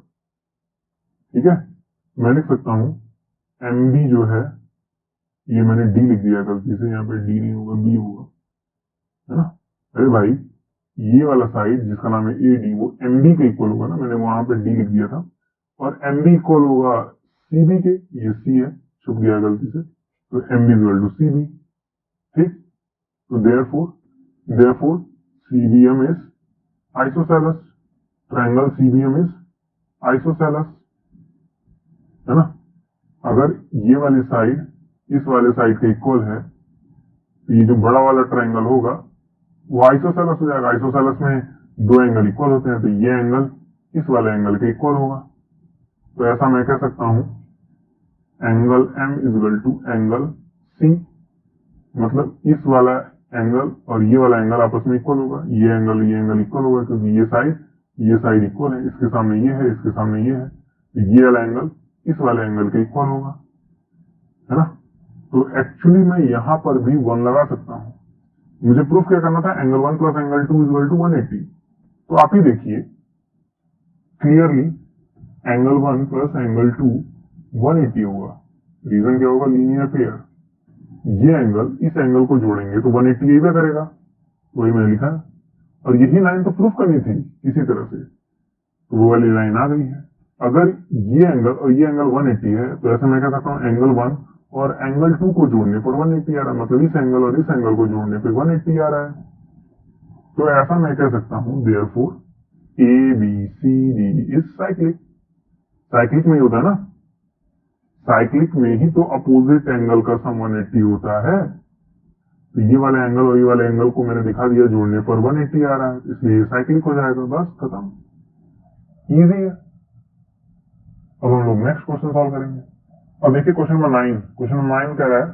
ठीक है। मैं लिख सकता हूं एम बी जो है, ये मैंने डी लिख दिया गलती से, यहाँ पे डी नहीं होगा बी होगा, है ना। अरे भाई ये वाला साइड जिसका नाम है ए डी वो एम बी के इक्वल होगा ना, मैंने वहां पे डी लिख दिया था, और एम बी इक्वल होगा सी बी के, ये सी है छुप गया गलती से, तो M B equal to C B. ठीक, तो therefore CBM is isosceles, triangle CBM is isosceles, है ना। अगर ये वाली साइड इस वाले साइड के इक्वल है तो ये जो बड़ा वाला ट्रायंगल होगा वो आइसोसेलेस हो जाएगा। आइसोसेलेस में दो एंगल इक्वल होते हैं, तो ये एंगल इस वाले एंगल के इक्वल होगा। तो ऐसा मैं कह सकता हूं angle M is equal to angle C, मतलब इस वाला एंगल और ये वाला एंगल आपस में इक्वल होगा, ये एंगल इक्वल होगा, क्योंकि ये साइड इक्वल है, इसके सामने ये है, इसके सामने ये है, तो ये वाला एंगल इस वाले एंगल के इक्वल होगा, है ना। तो एक्चुअली मैं यहां पर भी 1 लगा सकता हूं। मुझे प्रूफ क्या करना था, angle 1 plus angle 2 is equal to 180। तो आप ही देखिए क्लियरली एंगल 1 प्लस एंगल 2 180 होगा। रीजन क्या होगा, लीनियर पेयर। ये एंगल इस एंगल को जोड़ेंगे तो 180 यही करेगा, वही मैंने लिखा है। और यही लाइन तो प्रूफ करनी थी किसी तरह से, तो वो वाली लाइन आ गई है। अगर ये एंगल और ये एंगल 180 है तो ऐसे मैं कह सकता हूँ एंगल 1 और एंगल 2 को जोड़ने पर 180 आ रहा है, मतलब इस एंगल और इस एंगल को जोड़ने पर 180 आ रहा है। तो ऐसा मैं कह सकता हूँ therefore A B C D is cyclic. Cyclic में ही होता है ना, साइक्लिक में ही तो अपोजिट एंगल का सम 180 होता है। तो ये वाले एंगल और ये वाले एंगल को मैंने दिखा दिया जोड़ने पर 180 आ रहा है, इसलिए साइक्लिक हो जाएगा, बस खत्म, इजी है। अब हम लोग नेक्स्ट क्वेश्चन सॉल्व करेंगे। अब देखिए क्वेश्चन नंबर 9। क्वेश्चन नंबर 9 कह रहा है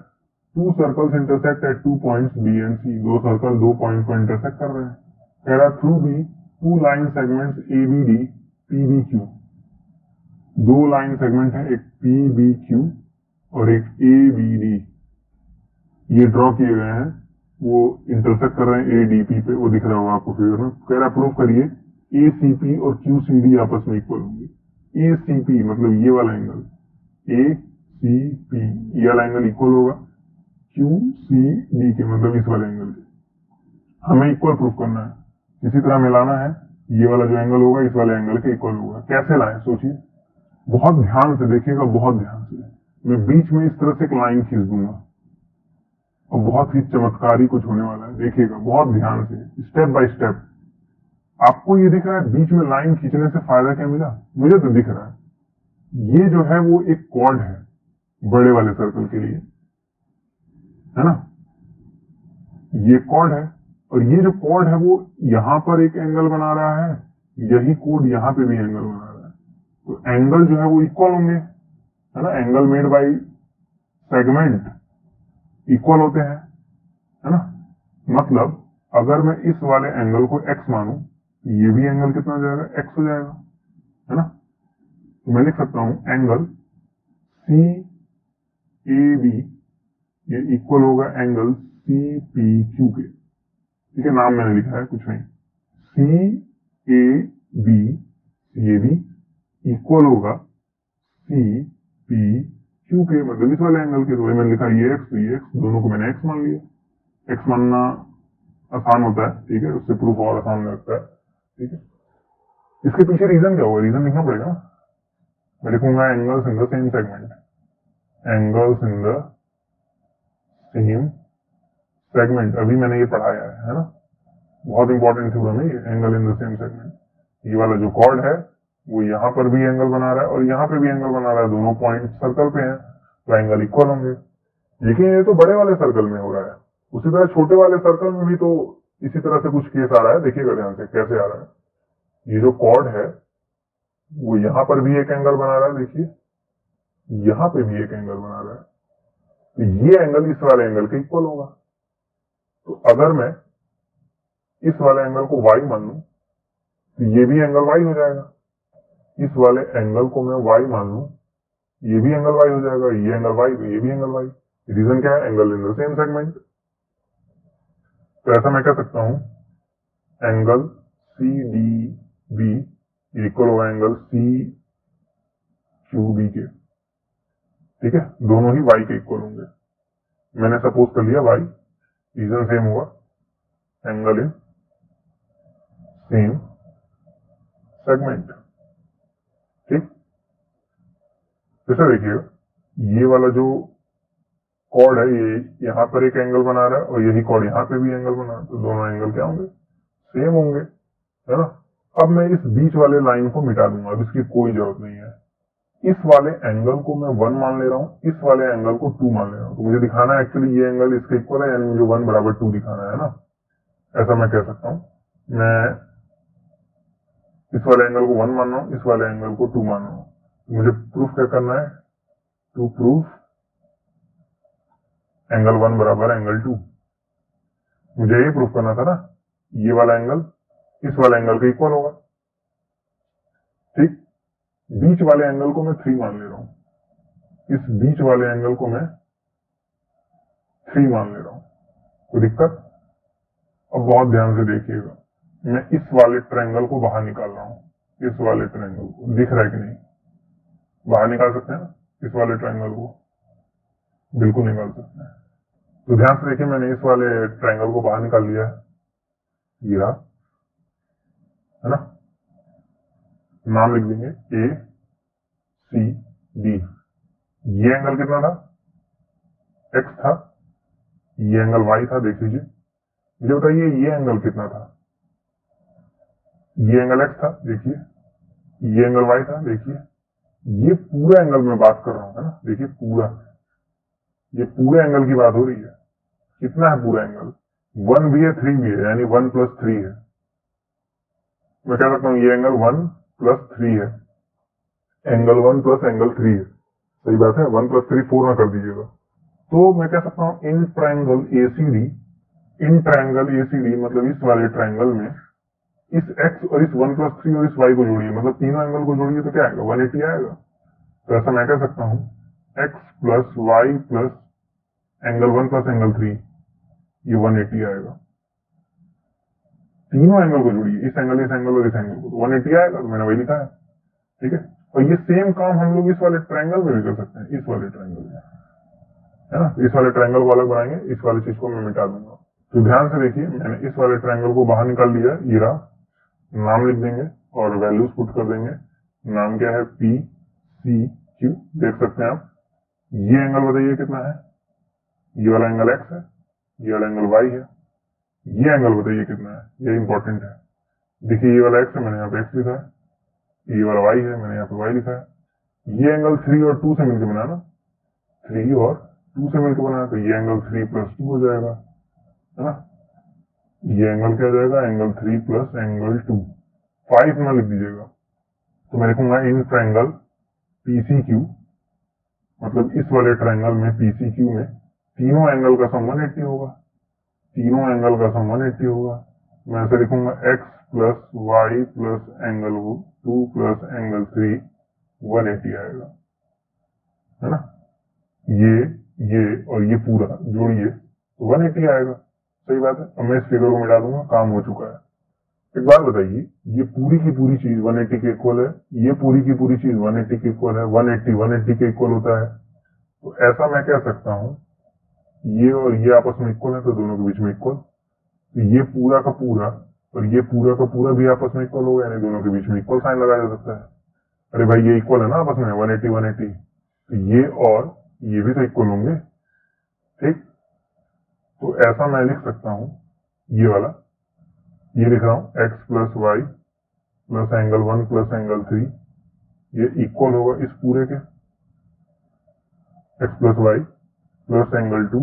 two circles intersect at 2 points B and C. दो सर्कल 2 पॉइंट को इंटरसेक्ट कर रहे हैं। कह रहा है through B 2 line segments A B D P B Q. 2 line segment है, एक पी बी क्यू और एक ए बी डी, ये ड्रॉ किए गए हैं, वो इंटरसेक्ट कर रहे हैं ए डी पी पे, वो दिख रहा होगा आपको फिगर में। कह रहा है प्रूव करिए ए सी पी और क्यू सी डी आपस में इक्वल होंगे। ए सी पी मतलब ये वाला एंगल, ए सी पी ये वाला एंगल इक्वल होगा क्यू सी डी के, मतलब इस वाले एंगल के। हमें इक्वल प्रूफ करना है, इसी तरह मिलाना है, ये वाला जो एंगल होगा इस वाले एंगल के इक्वल होगा। कैसे लाएं सोचिए, बहुत ध्यान से देखिएगा, बहुत ध्यान से। मैं बीच में इस तरह से एक लाइन खींच दूंगा और बहुत ही चमत्कारी कुछ होने वाला है, देखिएगा बहुत ध्यान से, स्टेप बाय स्टेप। आपको ये दिख रहा है बीच में लाइन खींचने से फायदा क्या मिला, मुझे तो दिख रहा है ये जो है वो एक कॉर्ड है बड़े वाले सर्कल के लिए, है ना। ये कॉर्ड है और ये जो कॉर्ड है वो यहां पर एक एंगल बना रहा है, यही कोड यहां पे भी एंगल बना रहा है। तो एंगल जो है वो इक्वल होंगे, है ना। Angle made bye segment equal होते हैं, है ना। मतलब अगर मैं इस वाले एंगल को x मानूं, ये भी एंगल कितना हो जाएगा, x हो जाएगा, है ना। तो मैं लिख सकता हूं एंगल सी ए बी ये इक्वल होगा एंगल सी पी क्यू के। ठीक है, नाम मैंने लिखा है कुछ नहीं। सी ए बी इक्वल होगा सी पी क्यू के, मतलब इस वाले एंगल के। तो मैंने लिखा ये एक्स, तो ये एक्स, दोनों को मैंने एक्स मान लिया। एक्स मानना आसान होता है, ठीक है, उससे प्रूफ और आसान लगता है, ठीक है। इसके पीछे रीजन क्या होगा, रीजन लिखना पड़ेगा। मैं लिखूंगा angles in the same segment, angles in the same segment. अभी मैंने ये पढ़ाया है ना, बहुत इंपॉर्टेंट थ्योरम है ये, angle in the same segment. ये वाला जो कॉर्ड है वो यहाँ पर भी एंगल बना रहा है और यहाँ पे भी एंगल बना रहा है, दोनों पॉइंट सर्कल पे हैं, तो एंगल इक्वल होंगे। लेकिन ये तो बड़े वाले सर्कल में हो रहा है, उसी तरह छोटे वाले सर्कल में भी तो इसी तरह से कुछ केस आ रहा है। देखिएगा ध्यान से कैसे आ रहा है। ये जो कॉर्ड है वो यहाँ पर भी एक एंगल बना रहा है, देखिए यहाँ पे भी एक एंगल बना रहा है, तो ये एंगल इस वाले एंगल के इक्वल होगा। तो अगर मैं इस वाले एंगल को y मान लूं तो ये भी एंगल y हो जाएगा। इस वाले एंगल को मैं y मान लूं, ये भी एंगल y हो जाएगा, ये एंगल y तो ये भी एंगल y। रीजन क्या है, angle in the same segment. तो ऐसा मैं कह सकता हूं angle C D B equal होगा एंगल सी क्यू बी के, ठीक है, दोनों ही y के इक्वल होंगे। मैंने सपोज कर लिया y, रीजन सेम हुआ, एंगल इन सेम सेगमेंट। ठीक, जैसे देखिएगा ये वाला जो कॉर्ड है ये यहाँ पर एक एंगल बना रहा है और यही कॉर्ड यहाँ पे भी एंगल बना रहा है, तो दोनों एंगल क्या होंगे, सेम होंगे, है ना। अब मैं इस बीच वाले लाइन को मिटा दूंगा, अब इसकी कोई जरूरत नहीं है। इस वाले एंगल को मैं 1 मान ले रहा हूँ, इस वाले एंगल को 2 मान ले रहा हूँ, तो मुझे दिखाना है एक्चुअली ये एंगल इसके इक्वल है, यानी मुझे 1 बराबर 2 दिखाना है ना। ऐसा मैं कह सकता हूँ, मैं इस वाले एंगल को 1 मान रहा हूँ, इस वाले एंगल को 2 मान रहा हूँ। मुझे प्रूफ क्या करना है, टू प्रूफ एंगल 1 बराबर एंगल 2। मुझे ये प्रूफ करना था ना, ये वाला एंगल इस वाले एंगल के इक्वल होगा। ठीक, बीच वाले एंगल को मैं 3 मान ले रहा हूं, इस बीच वाले एंगल को मैं 3 मान ले रहा हूं, कोई दिक्कत। अब बहुत ध्यान से देखिएगा, मैं इस वाले ट्रायंगल को बाहर निकाल रहा हूं, इस वाले ट्रायंगल को, दिख रहा है कि नहीं, बाहर निकाल सकते हैं ना इस वाले ट्रायंगल को, बिल्कुल निकाल सकते हैं। तो ध्यान से देखिए, मैंने इस वाले ट्रायंगल को बाहर निकाल लिया है, ये रहा, है ना। नाम लिख देंगे ए सी डी। ये एंगल कितना था, एक्स था, ये एंगल वाई था। देख लीजिए, मुझे बताइए ये एंगल कितना था, ये एंगल एक्स था, देखिए, ये एंगल वाई था, देखिए, ये पूरा एंगल मैं बात कर रहा हूं, है ना। देखिए पूरा, ये पूरे एंगल की बात हो रही है। कितना है पूरा एंगल, 1 भी है 3 भी है, यानी 1 + 3 है। मैं कह सकता हूं ये एंगल 1 + 3 है, एंगल 1 + एंगल 3 है। सही बात है, 1 + 3 4 ना कर दीजिएगा। तो मैं कह सकता हूं in triangle ACD, in triangle ACD मतलब इस वाले ट्रायंगल में इस x और इस 1 + 3 और इस y को जोड़िए, मतलब तीनों एंगल को जोड़िए, तो क्या आएगा, 180 आएगा। तो ऐसा मैं कह सकता हूं x + y + एंगल 1 + एंगल 3, ये 180 आएगा। तीनों एंगल को जोड़िए, इस एंगल और इस एंगल को, तो 180 आएगा। तो मैंने वही लिखा है, ठीक है। और ये सेम काम हम लोग इस वाले ट्रायंगल में भी कर सकते हैं, इस वाले ट्रायंगल में, है ना। इस वाले ट्रायंगल को अलग बनाएंगे, इस वाली चीज को मैं मिटा दूंगा। तो ध्यान से देखिए, मैंने इस वाले ट्रायंगल को बाहर निकाल लिया, ये रहा। नाम लिख देंगे और वैल्यूज पुट कर देंगे। नाम क्या है, पी सी क्यू। देख सकते हैं आप, ये एंगल बताइए कितना है, ये वाला एंगल एक्स है, ये वाला एंगल वाई है। ये एंगल बताइए कितना है, ये इंपॉर्टेंट है। देखिए ये वाला एक्स है, मैंने यहाँ पे एक्स लिखा है, ये वाला वाई है, मैंने यहाँ पे वाई लिखा है। ये एंगल 3 और 2 से मिलकर बना ना, 3 और 2 से मिलकर बना, तो ये एंगल 3 + 2 हो जाएगा, है ना। ये एंगल क्या हो जाएगा, एंगल 3 + एंगल 2। 5 ना लिख दीजिएगा, तो मैं लिखूंगा इन ट्रायंगल पीसीक्यू, मतलब इस वाले ट्रायंगल में पीसीक्यू में तीनों एंगल का सम 180 होगा, तीनों एंगल का सम 180 होगा। मैं ऐसे लिखूंगा x + y + एंगल 2 + एंगल 3 180 आएगा, है ना। ये और ये पूरा जोड़िए तो 180 आएगा। सही बात है। अब मैं इस फिगर को मिटा दूंगा, काम हो चुका है। एक बात बताइए, ये पूरी की पूरी चीज 180 के इक्वल है, ये पूरी की पूरी चीज 180 के इक्वल है, 180 के इक्वल होता है। तो ऐसा मैं कह सकता हूं, ये और ये आपस में इक्वल है, तो दोनों के बीच में इक्वल। तो ये पूरा का पूरा और ये पूरा का पूरा भी आपस में इक्वल होगा, यानी दोनों के बीच में इक्वल साइन लगाया जा सकता है। अरे भाई ये इक्वल है ना आपस में, 180 तो ये और ये भी तो इक्वल होंगे, ठीक। तो ऐसा मैं लिख सकता हूं, ये वाला, ये लिख रहा हूं x + y + एंगल 1 + एंगल 3, ये इक्वल होगा इस पूरे के, x + y + एंगल 2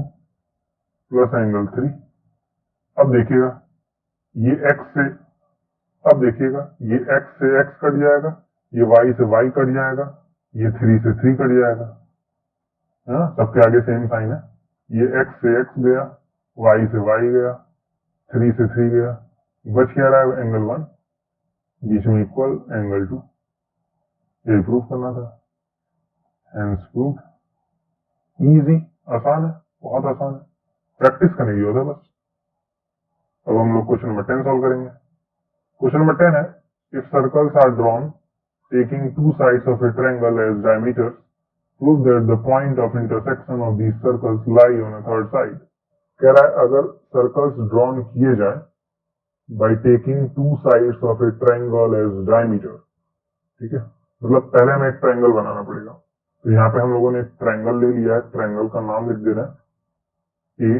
+ एंगल 3। अब देखिएगा ये x से, अब देखिएगा ये x से x कट जाएगा, ये y से y कट जाएगा, ये 3 से 3 कट जाएगा, है ना। सबके आगे सेम साइन है। ये x से x गया, y से y गया, 3 से 3 गया, बच क्या रहा है, एंगल 1, बीच में इक्वल एंगल 2। ये प्रूफ करना था, हेंस प्रूफ। इजी, आसान है, बहुत आसान है, प्रैक्टिस करने की जरूरत है बस। अब हम लोग क्वेश्चन नंबर 10 सॉल्व करेंगे। क्वेश्चन नंबर 10 है, if circles are drawn taking 2 sides of a triangle as diameters, prove that the point of intersection of these circles lie on a third side। कह रहा है अगर सर्कल्स ड्रॉन किए जाए by taking two sides of a triangle as diameter. ठीक है, मतलब पहले हमें एक ट्रायंगल बनाना पड़ेगा। तो यहाँ पे हम लोगों ने एक ट्रायंगल ले लिया है, ट्रायंगल का नाम लिख देना है ए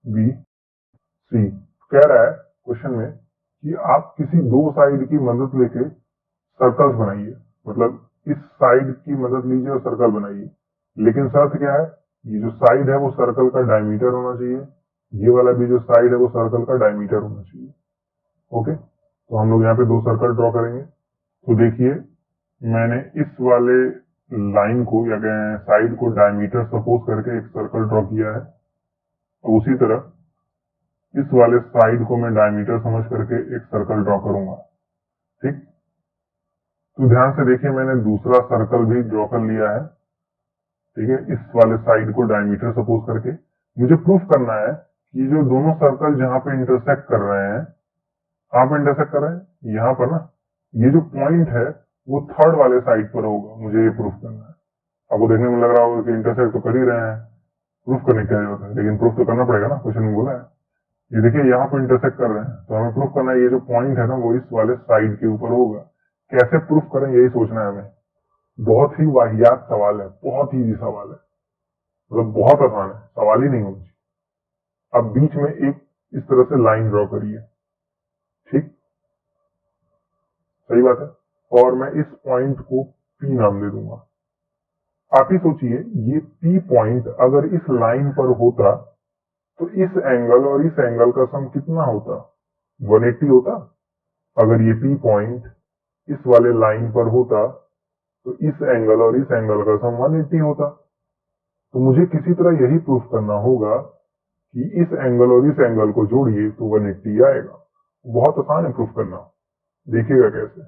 बी सी। कह रहा है क्वेश्चन में कि आप किसी दो साइड की मदद लेके सर्कल्स बनाइए, मतलब इस साइड की मदद लीजिए और सर्कल बनाइए। लेकिन शर्त क्या है, ये जो साइड है वो सर्कल का डायमीटर होना चाहिए, ये वाला भी जो साइड है वो सर्कल का डायमीटर होना चाहिए। ओके, तो हम लोग यहाँ पे दो सर्कल ड्रॉ करेंगे। तो देखिए, मैंने इस वाले लाइन को या साइड को डायमीटर सपोज करके एक सर्कल ड्रॉ किया है, तो उसी तरह इस वाले साइड को मैं डायमीटर समझ करके एक सर्कल ड्रॉ करूंगा। ठीक, तो ध्यान से देखिए, मैंने दूसरा सर्कल भी ड्रॉ कर लिया है। ठीक है, इस वाले साइड को डायमीटर सपोज करके मुझे प्रूफ करना है कि जो दोनों सर्कल जहां पे इंटरसेक्ट कर रहे हैं, कहां पे इंटरसेक्ट कर रहे हैं, यहां पर ना, ये जो पॉइंट है वो थर्ड वाले साइड पर होगा। मुझे ये प्रूफ करना है। आपको देखने में लग रहा होगा कि इंटरसेक्ट तो कर ही रहे हैं, प्रूफ करने की क्या जरूरत है, लेकिन प्रूफ तो करना पड़ेगा ना, क्वेश्चन में बोला है। ये देखिए, यहाँ पर इंटरसेक्ट कर रहे हैं, तो हमें प्रूफ करना है ये जो पॉइंट है ना वो इस वाले साइड के ऊपर होगा। कैसे प्रूफ करें, यही सोचना है हमें। बहुत ही वाहियात सवाल है, बहुत ईजी सवाल है, मतलब बहुत आसान है, सवाल ही नहीं होना चाहिए। अब बीच में एक इस तरह से लाइन ड्रॉ करिए। ठीक, सही बात है, और मैं इस पॉइंट को पी नाम दे दूंगा। आप ही सोचिए, ये पी पॉइंट अगर इस लाइन पर होता तो इस एंगल और इस एंगल का सम कितना होता, 180 होता। अगर ये पी पॉइंट इस वाले लाइन पर होता तो इस एंगल और इस एंगल का सम 180 होता। तो मुझे किसी तरह यही प्रूफ करना होगा कि इस एंगल और इस एंगल को जोड़िए तो 180 आएगा। बहुत आसान है प्रूफ करना, देखिएगा कैसे।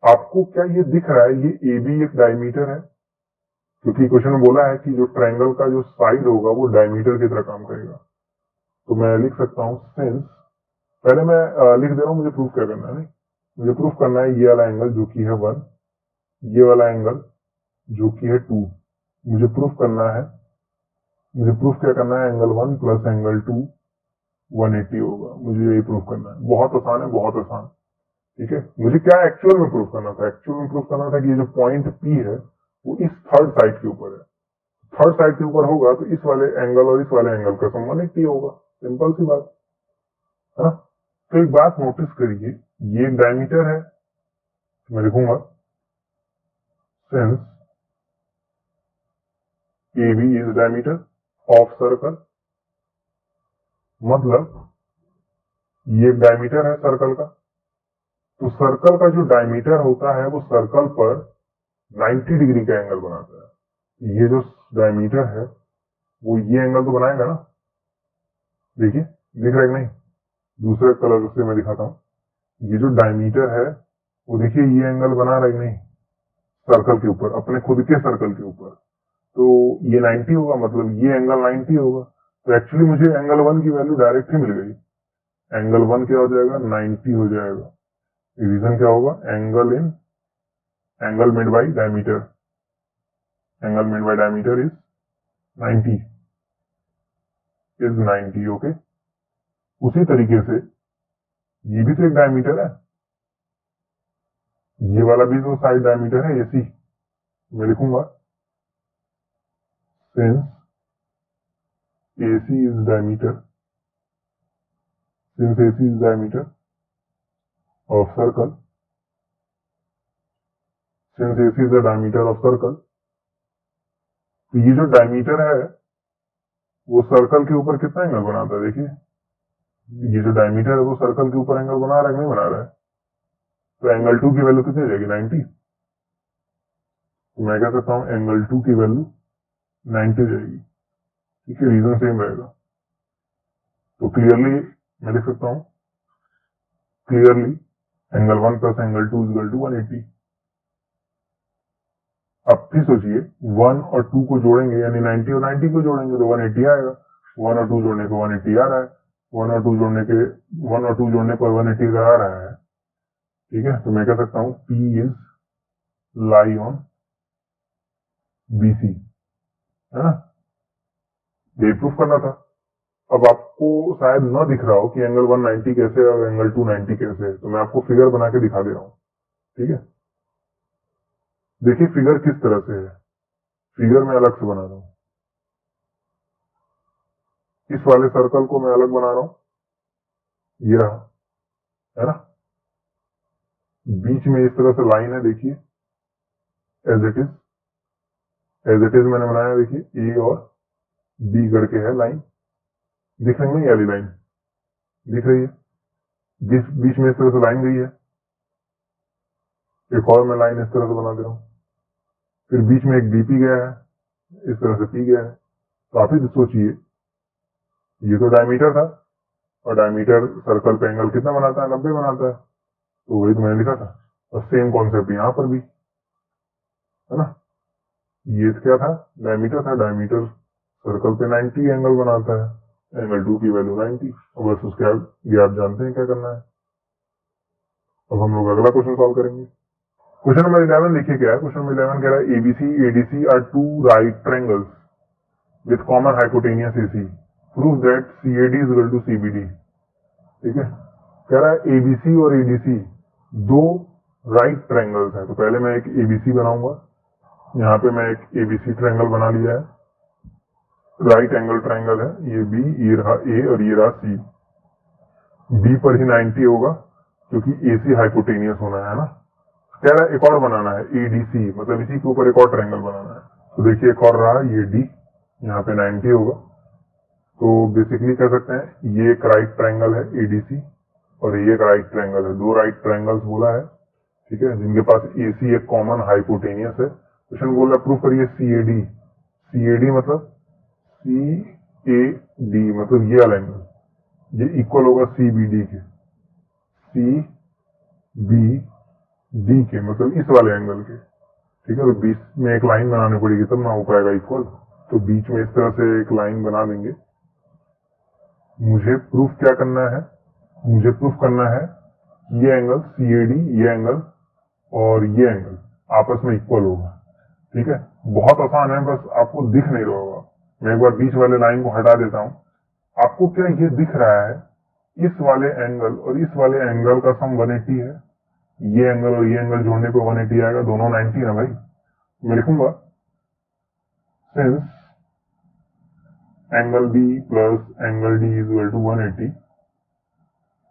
आपको क्या ये दिख रहा है, ये ए बी एक डायमीटर है, क्योंकि क्वेश्चन में बोला है कि जो ट्रायंगल का जो साइड होगा वो डायमीटर की तरह काम करेगा। तो मैं लिख सकता हूं सिंस, पहले मैं लिख दे रहा हूं, मुझे प्रूफ क्या करना है। नहीं, मुझे प्रूफ करना है ये वाला एंगल जो कि है 1, ये वाला एंगल जो कि है 2। मुझे प्रूफ करना है, मुझे प्रूफ क्या करना है, एंगल 1 प्लस एंगल 2 180 होगा। मुझे यही प्रूफ करना है, बहुत आसान है, बहुत आसान। ठीक है, मुझे क्या एक्चुअल में प्रूफ करना था, एक्चुअल में प्रूफ करना था कि ये जो पॉइंट पी है वो इस थर्ड साइड के ऊपर है। थर्ड साइड के ऊपर होगा तो इस वाले एंगल और इस वाले एंगल का सम 180 होगा। सिंपल सी बात है ना। तो एक बात नोटिस करिए, ये एक डायमीटर है, मैं लिखूंगा since A B is diameter of circle, मतलब ये एक डायमीटर है सर्कल का। तो सर्कल का जो डायमीटर होता है वो सर्कल पर 90 डिग्री का एंगल बनाता है। ये जो डायमीटर है वो ये एंगल तो बनाएगा ना। देखिए, दिख रहा है कि नहीं, दूसरे कलर से मैं दिखाता हूं। ये जो डायमीटर है वो देखिए ये एंगल बना रहा है कि नहीं, सर्कल के ऊपर, अपने खुद के सर्कल के ऊपर। तो ये 90 होगा, मतलब ये एंगल 90 होगा। तो एक्चुअली मुझे एंगल 1 की वैल्यू डायरेक्ट ही मिल गई। एंगल 1 क्या हो जाएगा, 90 हो जाएगा। रीजन क्या होगा, angle made by diameter, angle made by diameter is 90, is 90। Okay, उसी तरीके से ये भी तो एक डायमीटर है, ये वाला भी तो साइड डायमीटर है एसी। मैं लिखूंगा since AC is diameter, since AC is diameter of circle, since AC is the diameter of circle, तो ये जो डायमीटर है वो सर्कल के ऊपर कितना एंगल बनाता है। देखिए, ये जो डायमीटर है वो सर्कल के ऊपर एंगल बना रहा है कि नहीं बना रहा है। तो एंगल 2 की वैल्यू कितनी हो जाएगी, 90। तो मैं कह सकता हूं एंगल 2 की वैल्यू 90 हो जाएगी। ठीक है, रीजन सेम रहेगा। तो क्लियरली मैं लिख सकता हूं, clearly angle 1 plus angle 2 equal to 180। अब फिर सोचिए, 1 और 2 को जोड़ेंगे यानी 90 और 90 को जोड़ेंगे तो 180 आएगा। 1 और 2 जोड़ने को 180 आ रहा है, 1 और 2 जोड़ने पर 180 का आ रहा है। ठीक है, तो मैं कह सकता हूं P is lie on BC, है ना। ये प्रूफ करना था। अब आपको शायद न दिख रहा हो कि एंगल 190 कैसे है और एंगल 290 कैसे है, तो मैं आपको फिगर बना के दिखा दे रहा हूं। ठीक है, देखिए फिगर किस तरह से है। फिगर मैं अलग से बना रहा हूं, इस वाले सर्कल को मैं अलग बना रहा हूं, ये रहा, है ना। बीच में इस तरह से लाइन है, देखिए एज इट इज मैंने बनाया, देखिए ए और बी करके है लाइन, दिख रही है ये वाली लाइन, दिख रही है, बीच में इस तरह से लाइन गई है। एक और मैं लाइन इस तरह से बना दे रहा हूं, फिर बीच में एक बीपी गया है, इस तरह से पी गया है। तो आप ही सोचिए, ये तो डायमीटर था, और डायमीटर सर्कल पे एंगल कितना बनाता है, 90 बनाता है। तो वही तो मैंने लिखा था, और सेम कॉन्सेप्ट यहाँ पर भी, है ना। ये क्या था, डायमीटर था, डायमीटर सर्कल पे 90 एंगल बनाता है, एंगल 2 की वैल्यू 90, और बस उसके आगे आप जानते हैं क्या करना है। अब हम लोग अगला क्वेश्चन सॉल्व करेंगे। क्वेश्चन नंबर 11 देखिए क्या है। क्वेश्चन नंबर 11 कह रहा है ABC ADC are two right triangles with common hypotenuse AC, prove that CAD is equal to CBD. ठीक है, कह रहा है एबीसी और एडीसी दो राइट ट्रायंगल्स हैं। तो पहले मैं एक एबीसी बनाऊंगा, यहाँ पे मैं एक एबीसी ट्रायंगल बना लिया है, राइट एंगल ट्रायंगल है, ये बी, ये रहा ए और ये रहा सी। बी पर ही 90 होगा क्योंकि एसी हाइपोटेनियस होना है ना। कह रहा है एक और बनाना है एडीसी, मतलब इसी के ऊपर एक और ट्रायंगल बनाना है। तो देखिए एक और रहा, ये डी, यहाँ पे 90 होगा। तो बेसिकली कह सकते हैं ये एक राइट ट्रायंगल है एडीसी, और ये एक राइट ट्रायंगल है, दो राइट ट्रायंगल्स बोला है। ठीक है, जिनके पास एसी एक कॉमन हाइपोटेनियस है। क्वेश्चन बोल रहा है प्रूफ करिए सीएडी। सीएडी मतलब सी ए डी, मतलब ये वाला एंगल, ये इक्वल होगा सीबीडी के, सी बी डी के, मतलब इस वाले एंगल के। ठीक है, तो बीच में एक लाइन बनानी पड़ेगी तब ना हो पाएगा इक्वल। तो बीच में इस तरह से एक लाइन बना देंगे। मुझे प्रूफ क्या करना है, मुझे प्रूफ करना है ये एंगल सीएडी, ये एंगल और ये एंगल आपस में इक्वल होगा। ठीक है, बहुत आसान है, बस आपको दिख नहीं रहा होगा। मैं एक बार बीच वाले लाइन को हटा देता हूं। आपको क्या ये दिख रहा है, इस वाले एंगल और इस वाले एंगल का सम 180 है। ये एंगल और ये एंगल जोड़ने पे 180 आएगा, दोनों 90 है भाई। मैं लिखूंगा since angle B plus angle D is equal to 180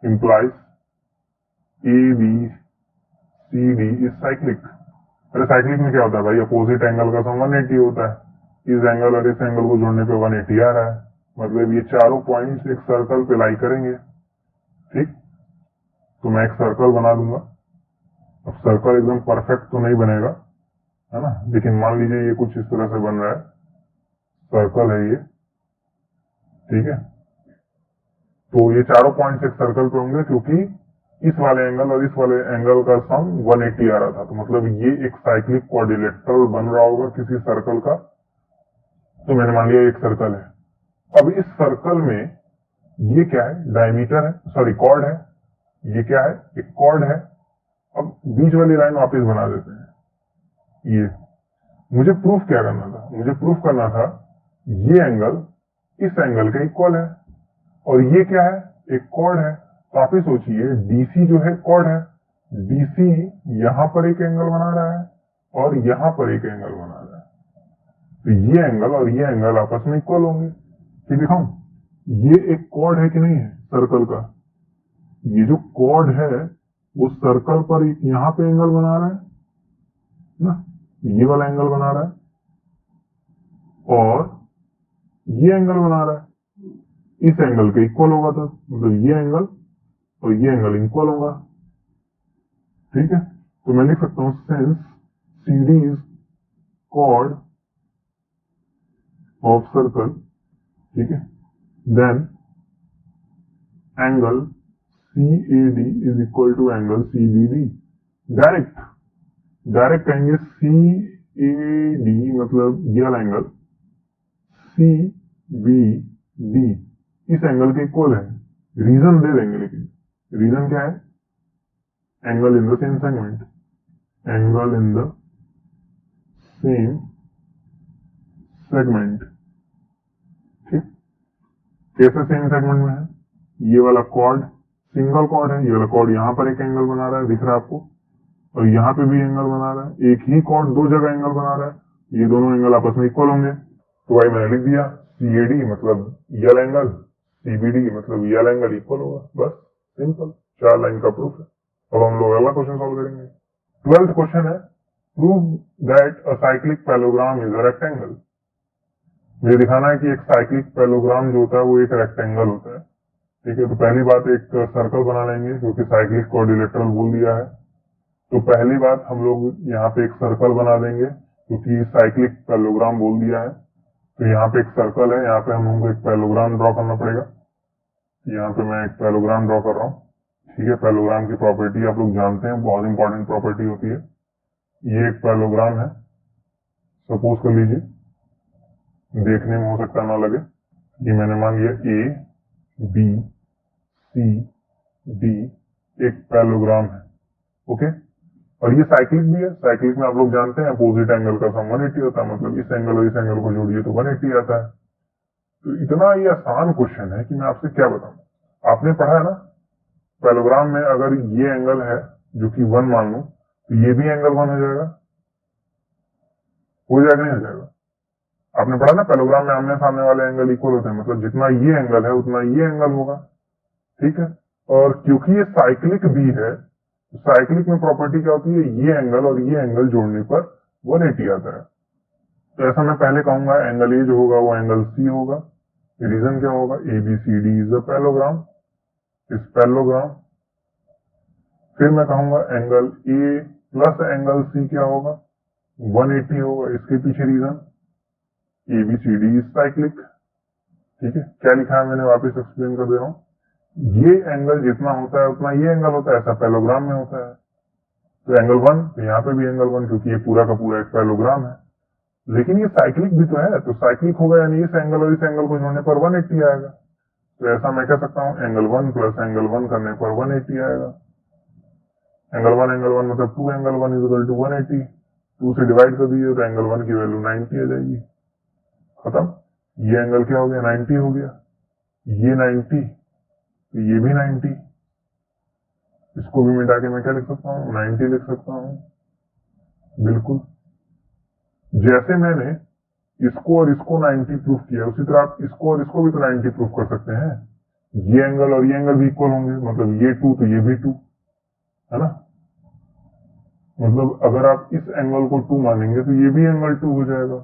implies A B C D is cyclic. अरे साइक्लिक में क्या होता है भाई, अपोजिट एंगल का सम 180 होता है। इस एंगल और इस एंगल को जोड़ने पे 180 आ रहा है, मतलब ये चारों पॉइंट्स एक सर्कल पे लाई करेंगे। ठीक, तो मैं एक सर्कल बना दूंगा। अब सर्कल एकदम परफेक्ट तो नहीं बनेगा, है ना, लेकिन मान लीजिए ये कुछ इस तरह से बन रहा है, सर्कल है ये। ठीक है, तो ये चारों पॉइंट्स एक सर्कल पे होंगे, क्योंकि इस वाले एंगल और इस वाले एंगल का सम 180 आ रहा था। तो मतलब ये एक साइक्लिक क्वाड्रिलेटरल बन रहा होगा किसी सर्कल का। तो मैंने मान लिया एक सर्कल है। अब इस सर्कल में ये क्या है, डायमीटर है, सॉरी कॉर्ड है। ये क्या है, एक कॉर्ड है। अब बीच वाली लाइन वापस बना देते हैं। ये मुझे प्रूफ क्या करना था, मुझे प्रूफ करना था ये एंगल इस एंगल का इक्वल है, और ये क्या है, एक कॉर्ड है। तो आप ही सोचिए, डीसी जो है कॉर्ड है, डीसी यहां पर एक एंगल बना रहा है और यहां पर एक एंगल बना रहा है। तो ये एंगल और ये एंगल आपस में इक्वल होंगे। ठीक दिखाऊं, ये एक कॉर्ड है कि नहीं है सर्कल का, ये जो कॉर्ड है वो सर्कल पर यहां पे एंगल बना रहा है ना, ये वाला एंगल बना रहा है, और ये एंगल बना रहा है, इस एंगल के इक्वल होगा। तो मतलब ये एंगल और ये एंगल इक्वल होगा। ठीक है, तो मैं लिख सकता हूं since CD is chord of circle, ठीक है, then angle CAD is equal to angle CBD। Direct direct कहेंगे CAD मतलब ये वाला एंगल CBD इस एंगल के इक्वल है। रीजन दे देंगे, लेकिन रीजन क्या है, angle in the same segment, angle in the same segment. ठीक, कैसे सेम सेगमेंट में है, ये वाला कॉर्ड सिंगल कॉर्ड है, ये वाला कॉर्ड यहाँ पर एक एंगल बना रहा है, दिख रहा है आपको, और यहाँ पे भी एंगल बना रहा है। एक ही कॉर्ड दो जगह एंगल बना रहा है, ये दोनों एंगल आपस में इक्वल होंगे। तो भाई मैंने लिख दिया CAD मतलब यल एंगल, CBD मतलब यल एंगल इक्वल होगा, बस सिंपल, 4 लाइन का प्रूफ है। अब हम लोग अगला क्वेश्चन सॉल्व करेंगे। 12th क्वेश्चन है, prove that a cyclic parallelogram is a rectangle. मुझे दिखाना है कि एक साइक्लिक पैलोग्राम जो होता है वो एक रेक्टेंगल होता है। ठीक है, तो पहली बात एक सर्कल बना लेंगे क्योंकि साइक्लिक क्वाड्रिलेटरल बोल दिया है। तो पहली बात हम लोग यहाँ पे एक सर्कल बना देंगे क्योंकि साइक्लिक पैलोग्राम बोल दिया है। तो यहाँ पे एक सर्कल है, यहाँ पे हम लोगों को एक पैलोग्राम ड्रॉ करना पड़ेगा। यहाँ पे मैं एक पैलोग्राम ड्रॉ कर रहा हूँ। ठीक है, पैलोग्राम की प्रॉपर्टी आप लोग जानते हैं, बहुत इंपॉर्टेंट प्रॉपर्टी होती है। ये एक पैलोग्राम है, सपोज कर लीजिए, देखने में हो सकता ना लगे, ये मैंने मान लिया ABCD एक पैलोग्राम है। ओके, और ये साइक्लिक भी है। साइक्लिक में आप लोग जानते हैं अपोजिट एंगल का सम 180 होता है, मतलब इस एंगल और इस एंगल को जोड़िए तो 180 आता है। तो इतना ये आसान क्वेश्चन है कि मैं आपसे क्या बताऊं। आपने पढ़ा है ना, पैलोग्राम में अगर ये एंगल है जो कि 1 मान लूं तो ये भी एंगल 1 हो जाएगा, नहीं हो जाएगा। आपने पढ़ा ना, पैलोग्राम में आमने सामने वाले एंगल इक्वल होते हैं, मतलब जितना ये एंगल है उतना ये एंगल होगा। ठीक है, और क्योंकि ये साइक्लिक भी है, साइक्लिक में प्रॉपर्टी क्या होती है, ये एंगल और ये एंगल जोड़ने पर 180 आता है। तो ऐसा मैं पहले कहूंगा एंगल ए जो होगा वो एंगल C होगा। रीजन क्या होगा, ABCD इज अ पैलोग्राम, इस पैलोग्राम। फिर मैं कहूंगा angle A plus angle C क्या होगा, 180 होगा। इसके पीछे रीजन ABCD इज साइक्लिक। ठीक है, क्या लिखा है मैंने वापस एक्सप्लेन कर दे रहा हूँ। ये एंगल जितना होता है उतना ये एंगल होता है, ऐसा पैलोग्राम में होता है। तो एंगल 1, तो यहाँ पे भी एंगल 1, क्योंकि ये पूरा का पूरा एक पैलोग्राम है। लेकिन ये साइक्लिक भी तो है, तो साइक्लिक होगा यानी इस एंगल और इस एंगल को जोड़ने पर 180 आएगा। तो ऐसा मैं कह सकता हूँ एंगल 1 प्लस एंगल 1 करने पर 180 आएगा। एंगल 1 मतलब 2 एंगल 1 इज टू 180। 2 से डिवाइड कर दीजिए तो एंगल 1 की वैल्यू 90 आ जाएगी। खत्म, ये एंगल क्या हो गया, 90 हो गया। ये 90, तो ये भी 90। इसको भी मिटा के मैं क्या लिख सकता हूँ, 90 लिख सकता हूँ। बिल्कुल, जैसे मैंने इसको और इसको 90 प्रूफ किया, उसी तरह आप इसको और इसको भी तो 90 प्रूफ कर सकते हैं। ये एंगल और ये एंगल भी इक्वल होंगे, मतलब ये 2 तो ये भी 2 है ना। मतलब अगर आप इस एंगल को 2 मानेंगे तो ये भी एंगल 2 हो जाएगा,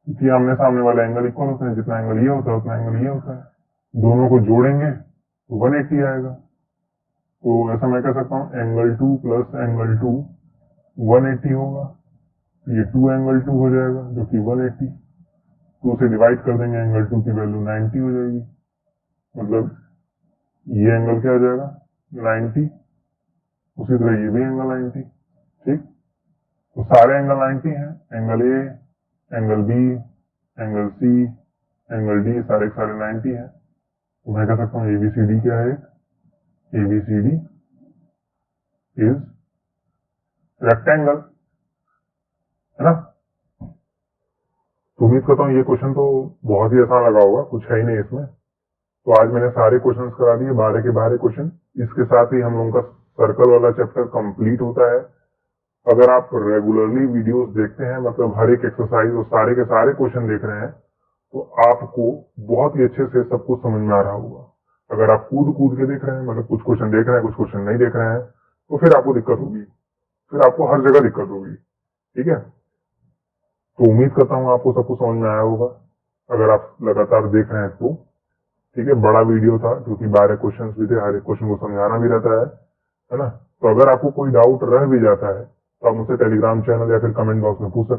क्योंकि आमने सामने वाले एंगल इक्वल होते हैं। जितना एंगल ये होता है उतना एंगल ये होता है। दोनों को जोड़ेंगे तो 180 आएगा। तो ऐसा मैं कह सकता हूँ एंगल 2 प्लस एंगल 2 180 होगा। ये 2 एंगल 2 हो जाएगा जो कि 180। 2 से डिवाइड कर देंगे, एंगल 2 की वैल्यू 90 हो जाएगी। मतलब ये एंगल क्या हो जाएगा, 90। उसी तरह ये भी एंगल 90। ठीक, तो सारे एंगल 90 हैं। Angle A, angle B, angle C, angle D, सारे 90 हैं। तो मैं कह सकता हूँ ABCD क्या है, ABCD इज रेक्टेंगल, है ना। तो उम्मीद करता हूँ ये क्वेश्चन तो बहुत ही आसान लगा होगा, कुछ है ही नहीं इसमें। तो आज मैंने सारे क्वेश्चंस करा दिए, 12 के 12 क्वेश्चन। इसके साथ ही हम लोगों का सर्कल वाला चैप्टर कंप्लीट होता है। अगर आप रेगुलरली वीडियोस देखते हैं, मतलब हर एक एक्सरसाइज और सारे के सारे क्वेश्चन देख रहे हैं, तो आपको बहुत ही अच्छे से सब कुछ समझ में आ रहा होगा। अगर आप कूद कूद के देख रहे हैं, मतलब कुछ क्वेश्चन देख रहे हैं, कुछ क्वेश्चन नहीं देख रहे हैं, तो फिर आपको दिक्कत होगी, फिर आपको हर जगह दिक्कत होगी। ठीक है, तो उम्मीद करता हूँ आपको सब कुछ समझ में आया होगा, अगर आप लगातार देख रहे हैं तो। ठीक है, बड़ा वीडियो था क्योंकि 12 क्वेश्चन भी थे, हर एक क्वेश्चन को समझाना भी रहता है ना। तो अगर आपको कोई डाउट रह भी जाता है तो आप मुझसे टेलीग्राम चैनल या फिर कमेंट बॉक्स में पूछ सकते हैं।